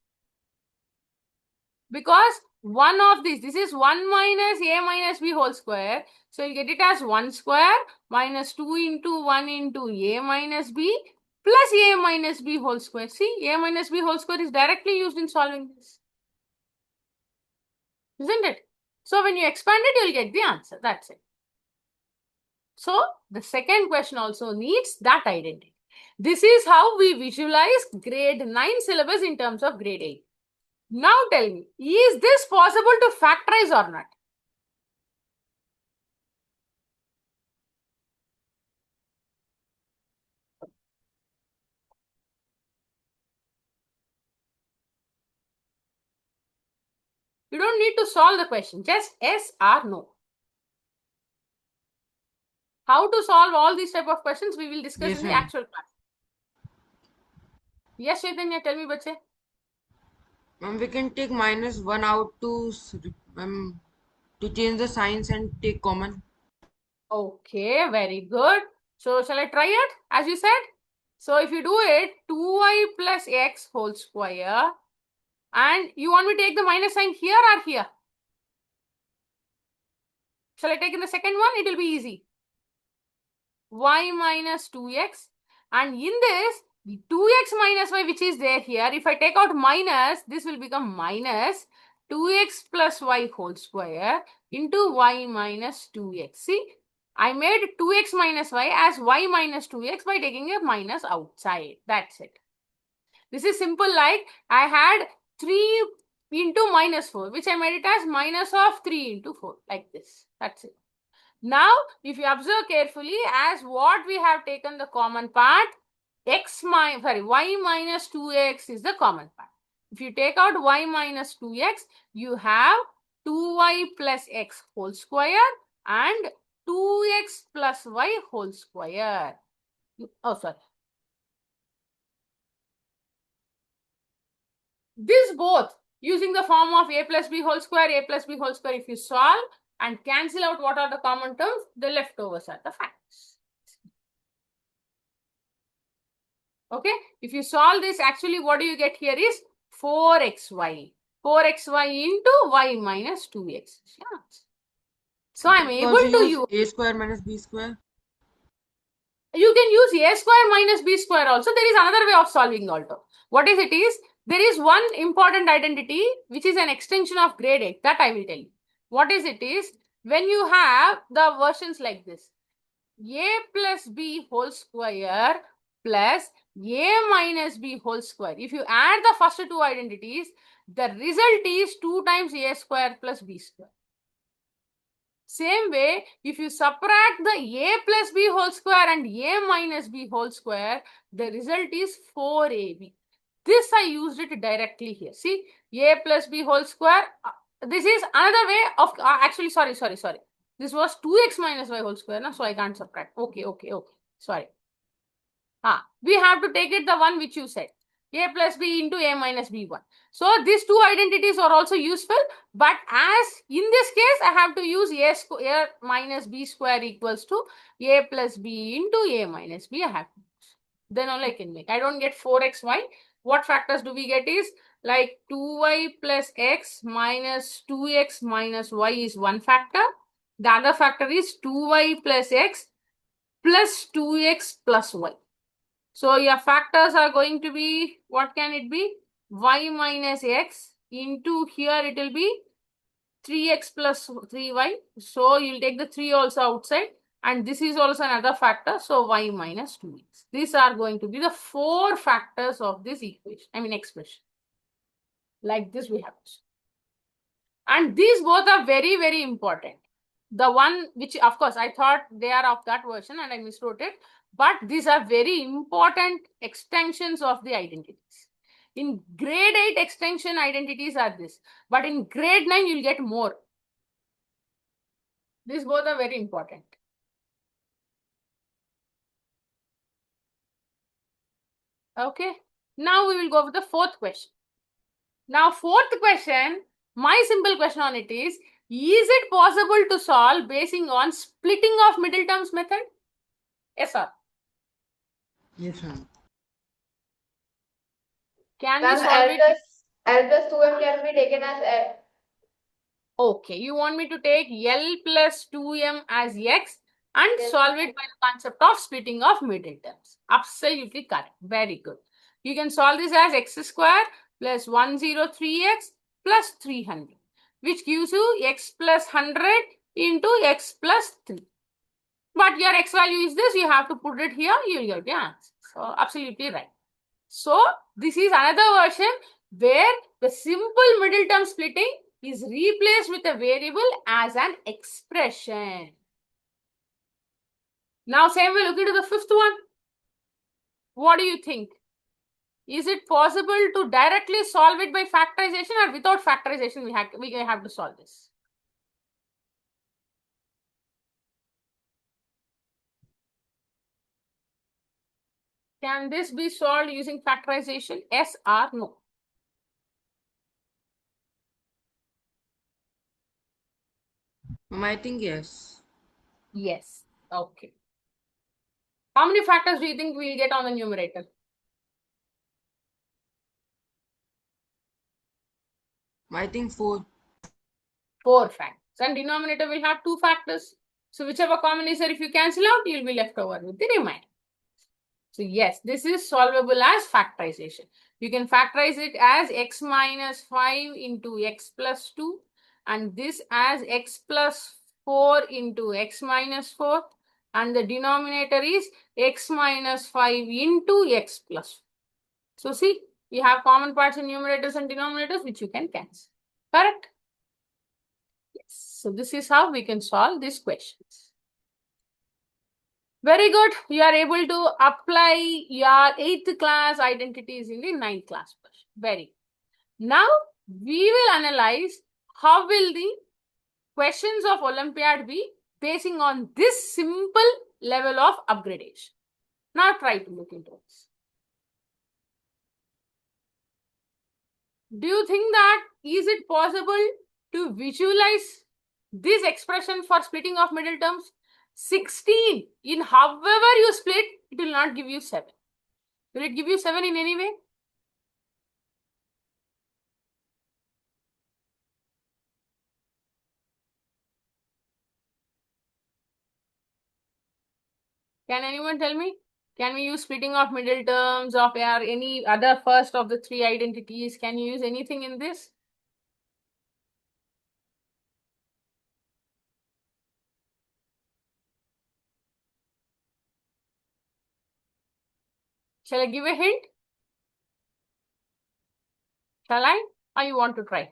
Because one of these, this is 1 minus a minus b whole square. So you get it as 1 square minus 2 into 1 into a minus b plus a minus b whole square. See, a minus b whole square is directly used in solving this. Isn't it? So when you expand it, you'll get the answer. That's it. So the second question also needs that identity. This is how we visualize grade 9 syllabus in terms of grade 8. Now tell me, is this possible to factorize or not? You don't need to solve the question, just yes or no. How to solve all these type of questions we will discuss Yes, in the ma'am. actual class. Yes, Chaitanya, tell me, bache. Ma'am, we can take minus 1 out to change the signs and take common. Okay, very good. So shall I try it as you said? So if you do it, 2y plus x whole square, and you want me to take the minus sign here or here? Shall I take in the second one? It will be easy. Y minus 2x, and in this 2x minus y which is there here, if I take out minus, this will become minus 2x plus y whole square into y minus 2x. See, I made 2x minus y as y minus 2x by taking a minus outside. That's it. This is simple, like I had 3 into minus 4, which I made it as minus of 3 into 4, like this. That's it. Now, if you observe carefully, as what we have taken the common part, y minus 2x is the common part. If you take out y minus 2x, you have 2y plus x whole square and 2x plus y whole square. Oh, sorry. This both using the form of a plus b whole square, if you solve and cancel out what are the common terms, the leftovers are the factors. Okay, if you solve this, actually what do you get here is 4xy. 4xy into y minus 2x. Yeah. So I'm able to use a square minus b square. You can use a square minus b square also. There is another way of solving also. What is it is, there is one important identity which is an extension of grade 8. That I will tell you. What is it is, when you have the versions like this, a plus b whole square plus a minus b whole square. If you add the first two identities, the result is 2 times a square plus b square. Same way, if you subtract the a plus b whole square and a minus b whole square, the result is 4ab. This I used it directly here. See, a plus b whole square. This is another way of, actually, sorry. This was 2x minus y whole square, so I can't subtract. Okay. Sorry. We have to take it the one which you said. A plus b into a minus b1. So these two identities are also useful, but as in this case, I have to use a square minus b square equals to a plus b into a minus b. I have to use. Then only I can make. I don't get 4xy. What factors do we get is like 2y plus x minus 2x minus y is one factor. The other factor is 2y plus x plus 2x plus y. So your factors are going to be, what can it be? Y minus x into here it will be 3x plus 3y. So you'll take the 3 also outside. And this is also another factor. So y minus 2x. These are going to be the 4 factors of this equation. Expression. Like this we have. And these both are very, very important. The one which, of course, I thought they are of that version and I miswrote it. But these are very important extensions of the identities. In grade 8, extension identities are this. But in grade 9, you'll get more. These both are very important. Okay. Now we will go with the fourth question. Now, fourth question, my simple question on it is it possible to solve basing on splitting of middle terms method? Yes, sir. Yes, ma'am. Can we Ma'am, solve it? L plus 2m can be taken as L. Okay, you want me to take L plus 2m as x and Yes. solve it by the concept of splitting of middle terms. Absolutely correct. Very good. You can solve this as x square plus 103x plus 300, which gives you x plus 100 into x plus 3. But your x value is this, you have to put it here, you will get the answer. So, absolutely right. So, this is another version where the simple middle term splitting is replaced with a variable as an expression. Now, same way, look into the fifth one. What do you think? Is it possible to directly solve it by factorization, or without factorization we have to solve this? Can this be solved using factorization? Yes or no? I think yes. Yes. Okay. How many factors do you think we'll get on the numerator? I think 4. 4 factors. And denominator will have 2 factors. So whichever common is there, if you cancel out, you'll be left over with the remainder. So yes, this is solvable as factorization. You can factorize it as x minus 5 into x plus 2 and this as x plus 4 into x minus 4 and the denominator is x minus 5 into x plus 4. So see, you have common parts in numerators and denominators which you can cancel. Correct? Yes. So this is how we can solve these questions. Very good. You are able to apply your 8th class identities in the 9th class version. Very good. Now, we will analyze how will the questions of Olympiad be basing on this simple level of upgradation. Now, try to look into this. Do you think that is it possible to visualize this expression for splitting of middle terms? 16 in however you split, it will not give you 7. Will it give you 7 in any way? Can anyone tell me? Can we use splitting of middle terms of or any other first of the 3 identities? Can you use anything in this? Shall I give a hint? Shall I? Or you want to try?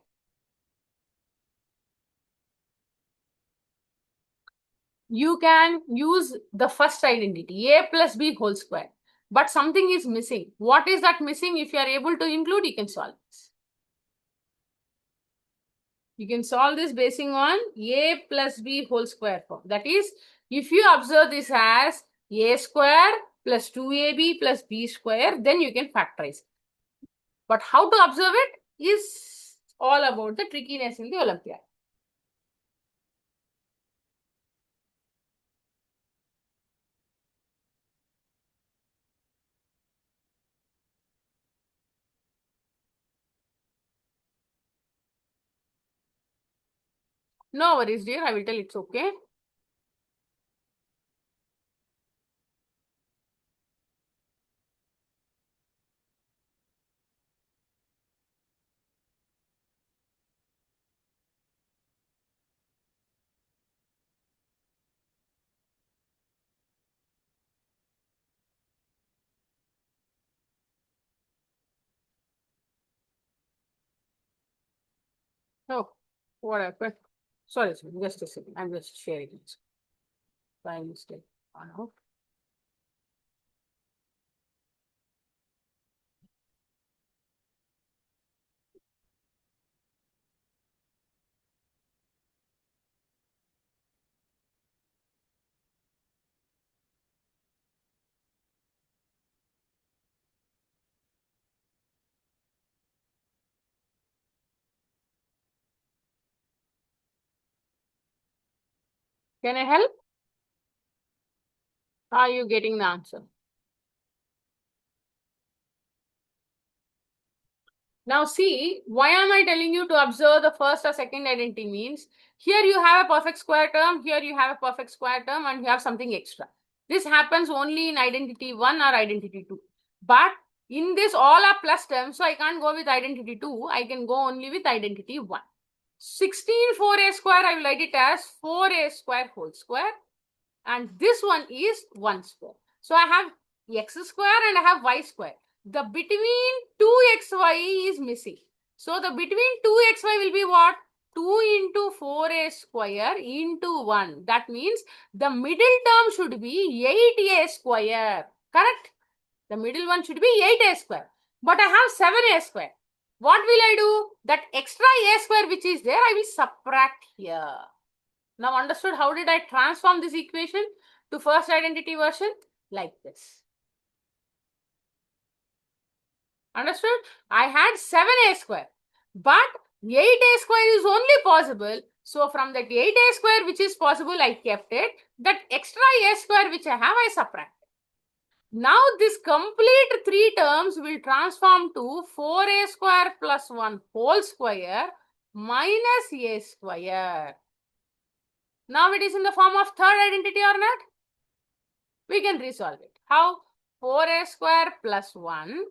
You can use the first identity, a plus b whole square. But something is missing. What is that missing? If you are able to include, you can solve this. You can solve this basing on a plus b whole square form. That is, if you observe this as a square plus 2ab plus b square, then you can factorize it. But how to observe it is all about the trickiness in the Olympiad. No worries, dear. I will tell it's okay. Oh, what happened? Sorry, just a second. I'm just sharing it. By mistake. Oh, can I help? Are you getting the answer? Now see, why am I telling you to observe the first or second identity means, here you have a perfect square term, here you have a perfect square term and you have something extra. This happens only in identity 1 or identity 2. But in this all are plus terms, so I can't go with identity 2, I can go only with identity 1. 16 4a square, I will write it as 4a square whole square and this one is 1 square. So I have x square and I have y square. The between 2xy is missing. So the between 2xy will be what? 2 into 4a square into 1. That means the middle term should be 8a square. Correct? The middle one should be 8a square. But I have 7a square. What will I do? That extra a square which is there, I will subtract here. Now understood how did I transform this equation to first identity version? Like this. Understood? I had 7a square, but 8a square is only possible. So from that 8a square which is possible, I kept it. That extra a square which I have, I subtracted. Now this complete 3 terms will transform to 4a square plus 1 whole square minus a square. Now it is in the form of third identity or not? We can resolve it. How? 4a square plus 1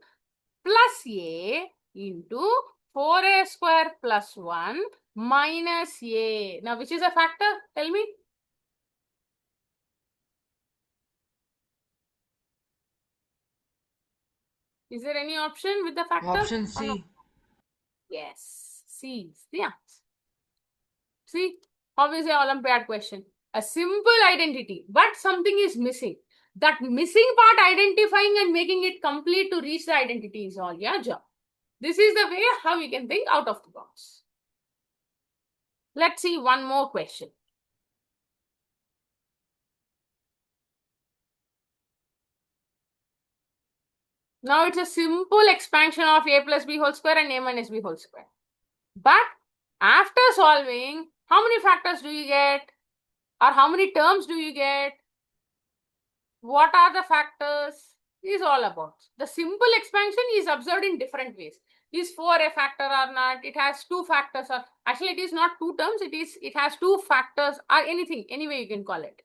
plus a into 4a square plus 1 minus a. Now, which is a factor? Tell me. Is there any option with the factor? Option or no? C. Yes, C is the answer. See, obviously Olympiad question. A simple identity, but something is missing. That missing part identifying and making it complete to reach the identity is all your job. This is the way how you can think out of the box. Let's see one more question. Now it's a simple expansion of a plus b whole square and a minus b whole square. But after solving, how many factors do you get? Or how many terms do you get? What are the factors? Is all about. The simple expansion is observed in different ways. Is 4 a factor or not? It has two factors, or actually it is not two terms, it has two factors or anything, any way you can call it.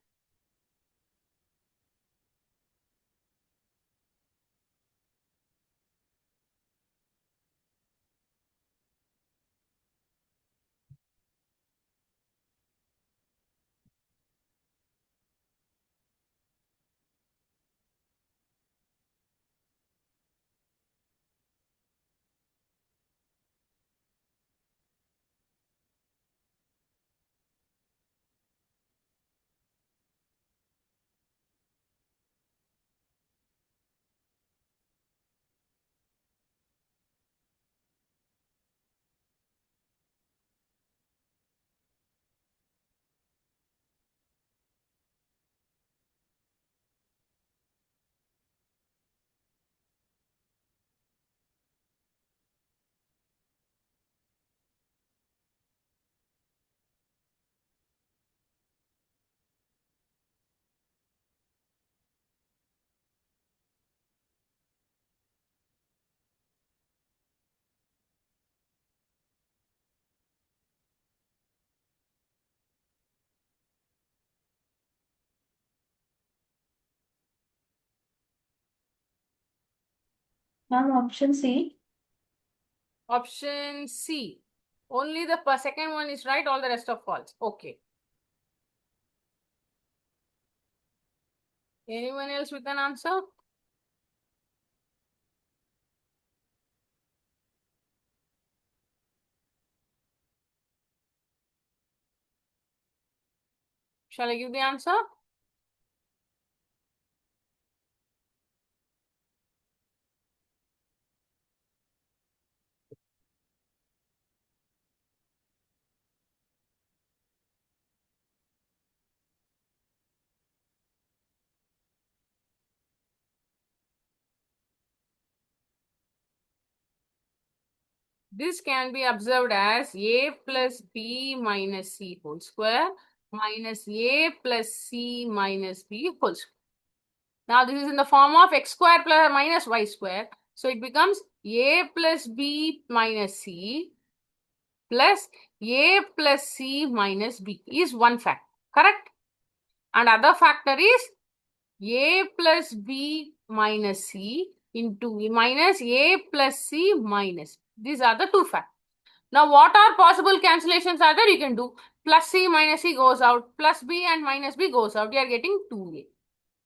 Ma'am, option C. Option C. Only the second one is right, all the rest are false. Okay. Anyone else with an answer? Shall I give the answer? This can be observed as a plus b minus c whole square minus a plus c minus b whole square. Now this is in the form of x square plus minus y square. So it becomes a plus b minus c plus a plus c minus b is one factor, correct? And other factor is a plus b minus c into minus a plus c minus. These are the two factors. Now, what are possible cancellations are there? You can do plus c minus c goes out, plus b and minus b goes out. You are getting 2a.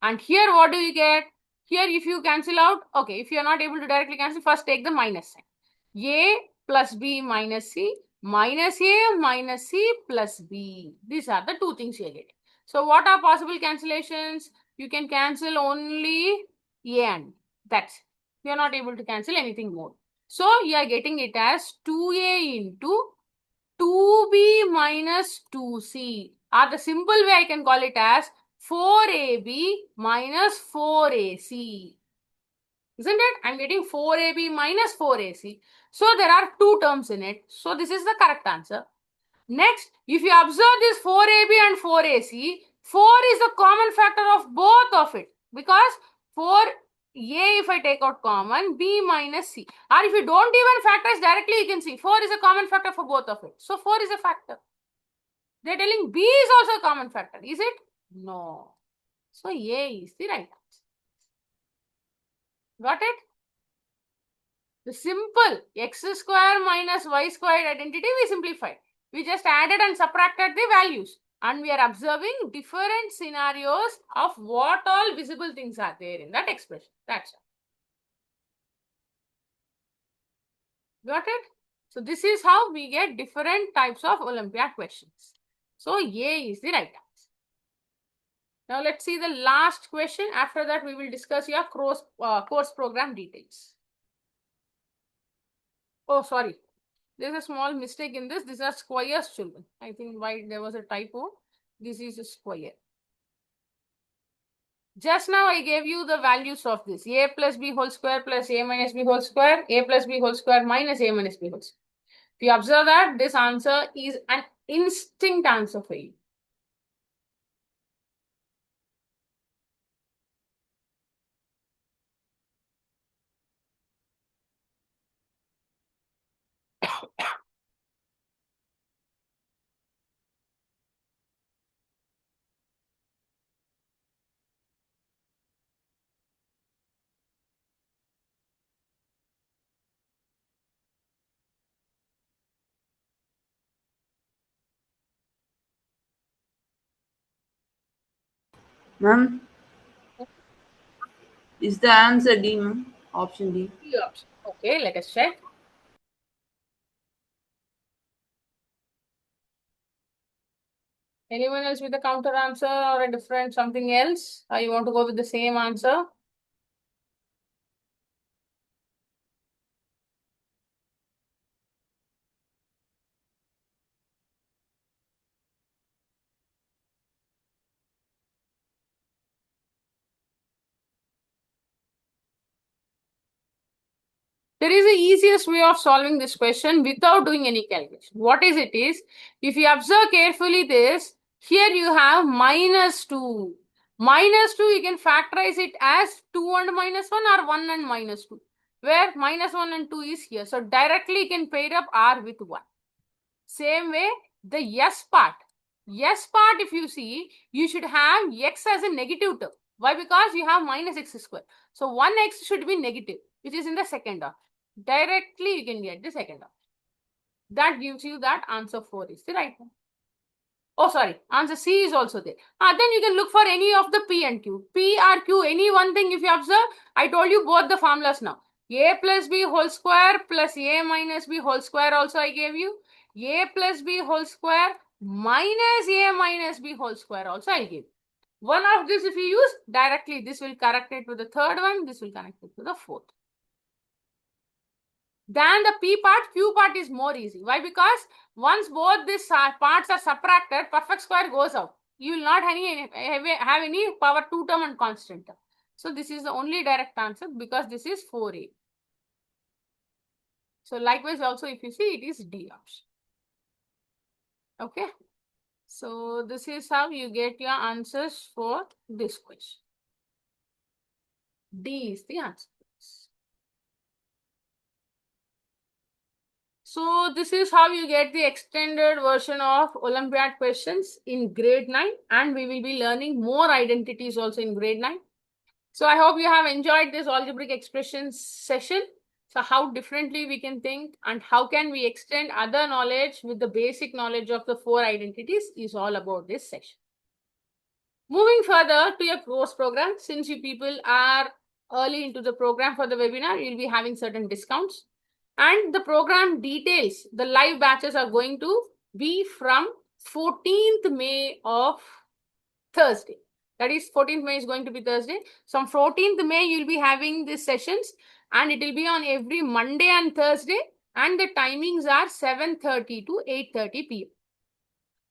And here, what do you get? Here, if you cancel out, okay, if you are not able to directly cancel, first take the minus sign. A plus b minus c minus a minus c plus b. These are the two things you are getting. So, what are possible cancellations? You can cancel only a and b. That's it. You are not able to cancel anything more. So, you are getting it as 2a into 2b minus 2c. Or the simple way I can call it as 4ab minus 4ac. Isn't it? I'm getting 4ab minus 4ac. So, there are two terms in it. So, this is the correct answer. Next, if you observe this 4ab and 4ac, 4 is the common factor of both of it. Because 4a, if I take out common, b minus c. Or if you don't even factorize directly, you can see 4 is a common factor for both of it. So 4 is a factor. They're telling b is also a common factor. Is it? No. So a is the right answer. Got it? The simple x square minus y squared identity we simplified. We just added and subtracted the values. And we are observing different scenarios of what all visible things are there in that expression. That's all. Got it? So this is how we get different types of Olympiad questions. So A is the right answer. Now let's see the last question. After that, we will discuss your course program details. Oh, sorry. There's a small mistake in this. These are squares, children. I think why there was a typo. This is a square. Just now I gave you the values of this. A plus b whole square plus a minus b whole square. A plus b whole square minus a minus b whole square. If you observe that, this answer is an instinct answer for you. Ma'am, is the answer D, ma'am? Option D. Okay, let us check. Anyone else with a counter answer or a different something else? Or you want to go with the same answer? There is the easiest way of solving this question without doing any calculation. What is it is, if you observe carefully this, here you have minus 2. Minus 2, you can factorize it as 2 and minus 1 or 1 and minus 2. Where minus 1 and 2 is here. So directly you can pair up R with 1. Same way, the yes part. Yes part, if you see, you should have x as a negative term. Why? Because you have minus x square. So 1x should be negative, which is in the second order. Directly you can get the second order. That gives you that answer 4 is the right one. Oh, sorry. Answer C is also there. Then you can look for any of the P and Q. P or Q, any one thing if you observe, I told you both the formulas now. A plus B whole square plus A minus B whole square also I gave you. A plus B whole square minus A minus B whole square also I gave you. One of this if you use, directly this will connect it to the third one, this will connect it to the fourth. Then the P part, Q part is more easy. Why? Because once both these parts are subtracted, perfect square goes out. You will not have any power 2 term and constant term. So this is the only direct answer because this is 4A. So likewise also if you see, it is D option. Okay. So this is how you get your answers for this question. D is the answer. So this is how you get the extended version of Olympiad questions in grade 9, and we will be learning more identities also in grade 9. So I hope you have enjoyed this algebraic expressions session. So how differently we can think and how can we extend other knowledge with the basic knowledge of the 4 identities is all about this session. Moving further to your course program, since you people are early into the program for the webinar, you'll be having certain discounts. And the program details, the live batches are going to be from 14th May of Thursday. That is 14th May is going to be Thursday. So on 14th May, you'll be having these sessions and it will be on every Monday and Thursday. And the timings are 7:30 to 8:30 p.m.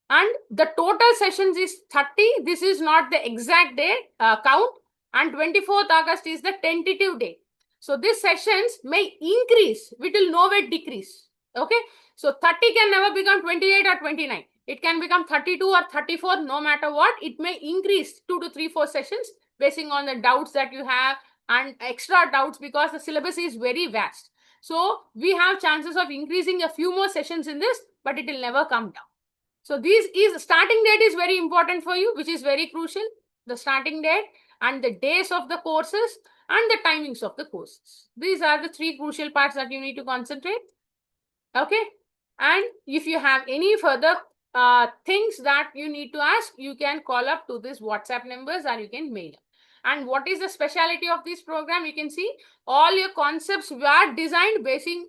And the total sessions is 30. This is not the exact day count. And 24th August is the tentative date. So these sessions may increase, it will nowhere decrease. Okay. So 30 can never become 28 or 29. It can become 32 or 34, no matter what. It may increase 2 to 3, 4 sessions basing on the doubts that you have and extra doubts because the syllabus is very vast. So we have chances of increasing a few more sessions in this, but it will never come down. So this is starting date is very important for you, which is very crucial. The starting date and the days of the courses and the timings of the courses. These are the three crucial parts that you need to concentrate. Okay. And if you have any further things that you need to ask, you can call up to this WhatsApp numbers or you can mail. And what is the speciality of this program? You can see all your concepts were designed basing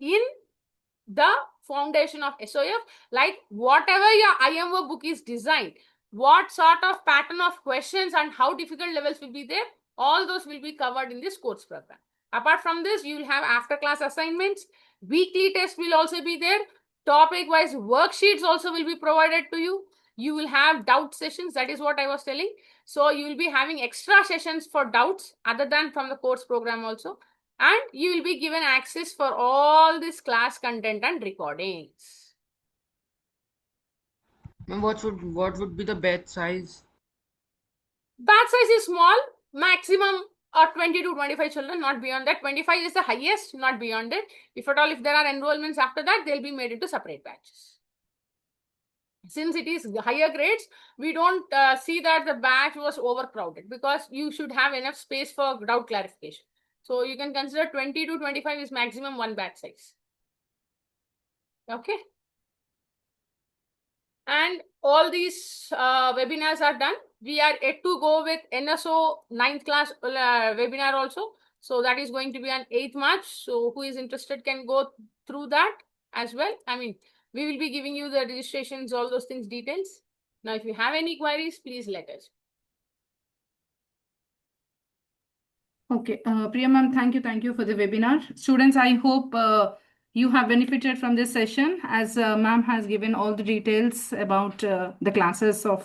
in the foundation of SOF, like whatever your IMO book is designed, what sort of pattern of questions and how difficult levels will be there, all those will be covered in this course program. Apart from this, you will have after class assignments, weekly tests will also be there, topic wise worksheets also will be provided to you. You will have doubt sessions, that is what I was telling. So you will be having extra sessions for doubts other than from the course program also. And you will be given access for all this class content and recordings. Ma'am, what would be the batch size? Batch size is small, maximum 20 to 25 children, not beyond that. 25 is the highest, not beyond it. If at all, if there are enrollments after that, they'll be made into separate batches. Since it is higher grades, we don't see that the batch was overcrowded, because you should have enough space for doubt clarification. So you can consider 20 to 25 is maximum one batch size. Okay. And all these webinars are done. We are yet to go with NSO 9th class webinar also. So that is going to be on 8th March. So who is interested can go through that as well. I mean, we will be giving you the registrations, all those things, details. Now, if you have any queries, please let us. Okay, Priya ma'am, thank you for the webinar. Students, I hope you have benefited from this session, as ma'am has given all the details about the classes of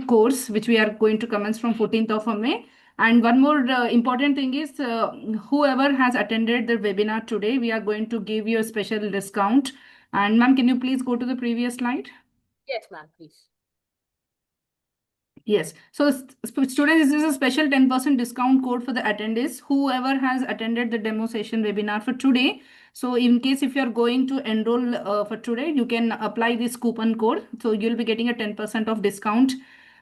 course which we are going to commence from 14th of May. And one more important thing is whoever has attended the webinar today, we are going to give you a special discount. And ma'am, can you please go to the previous slide? Yes, ma'am, please. Yes. So students, this is a special 10% discount code for the attendees, whoever has attended the demo session webinar for today. So in case if you're going to enroll for today, you can apply this coupon code. So you'll be getting a 10% of discount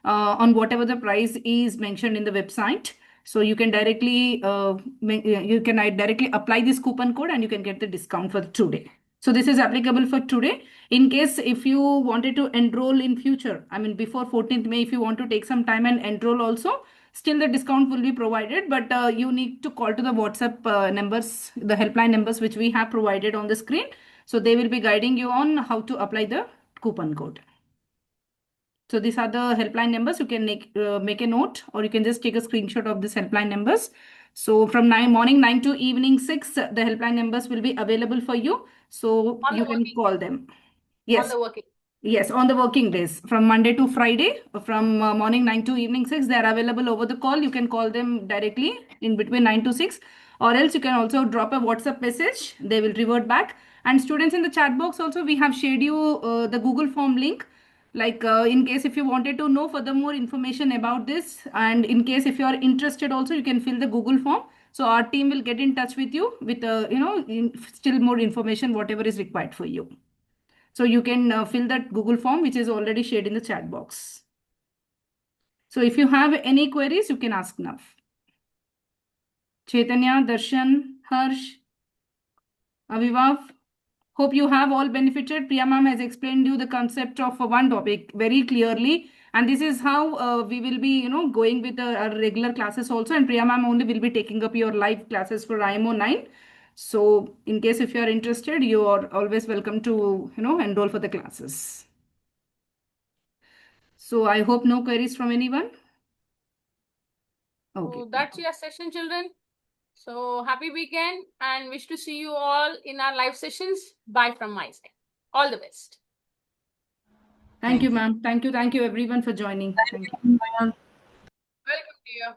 on whatever the price is mentioned in the website. So you can directly apply this coupon code and you can get the discount for today. So this is applicable for today. In case if you wanted to enroll in future, I mean before 14th May, if you want to take some time and enroll also, still the discount will be provided, but you need to call to the WhatsApp numbers, the helpline numbers which we have provided on the screen. So they will be guiding you on how to apply the coupon code. So these are the helpline numbers. You can make a note, or you can just take a screenshot of this helpline numbers. So from morning 9 to evening 6, the helpline numbers will be available for you. So you can call them. Yes. On the working. Yes, on the working days, from Monday to Friday, from morning 9 to evening 6, they are available over the call. You can call them directly in between 9 to 6, or else you can also drop a WhatsApp message. They will revert back. And students, in the chat box also, we have shared you the Google form link. Like in case if you wanted to know further more information about this, and in case if you are interested also, you can fill the Google form. So our team will get in touch with you with still more information, whatever is required for you. So you can fill that Google form, which is already shared in the chat box. So if you have any queries, you can ask now. Chaitanya, Darshan, Harsh, Avivav, hope you have all benefited. Priya ma'am has explained you the concept of one topic very clearly. And this is how we will be, going with our regular classes also. And Priya ma'am only will be taking up your live classes for IMO 9. So in case if you are interested, you are always welcome to, enroll for the classes. So I hope no queries from anyone. Okay. So that's your session, children. So happy weekend and wish to see you all in our live sessions. Bye from my side. All the best. Thank you, ma'am. Thank you everyone for joining. Thank you. Welcome to you.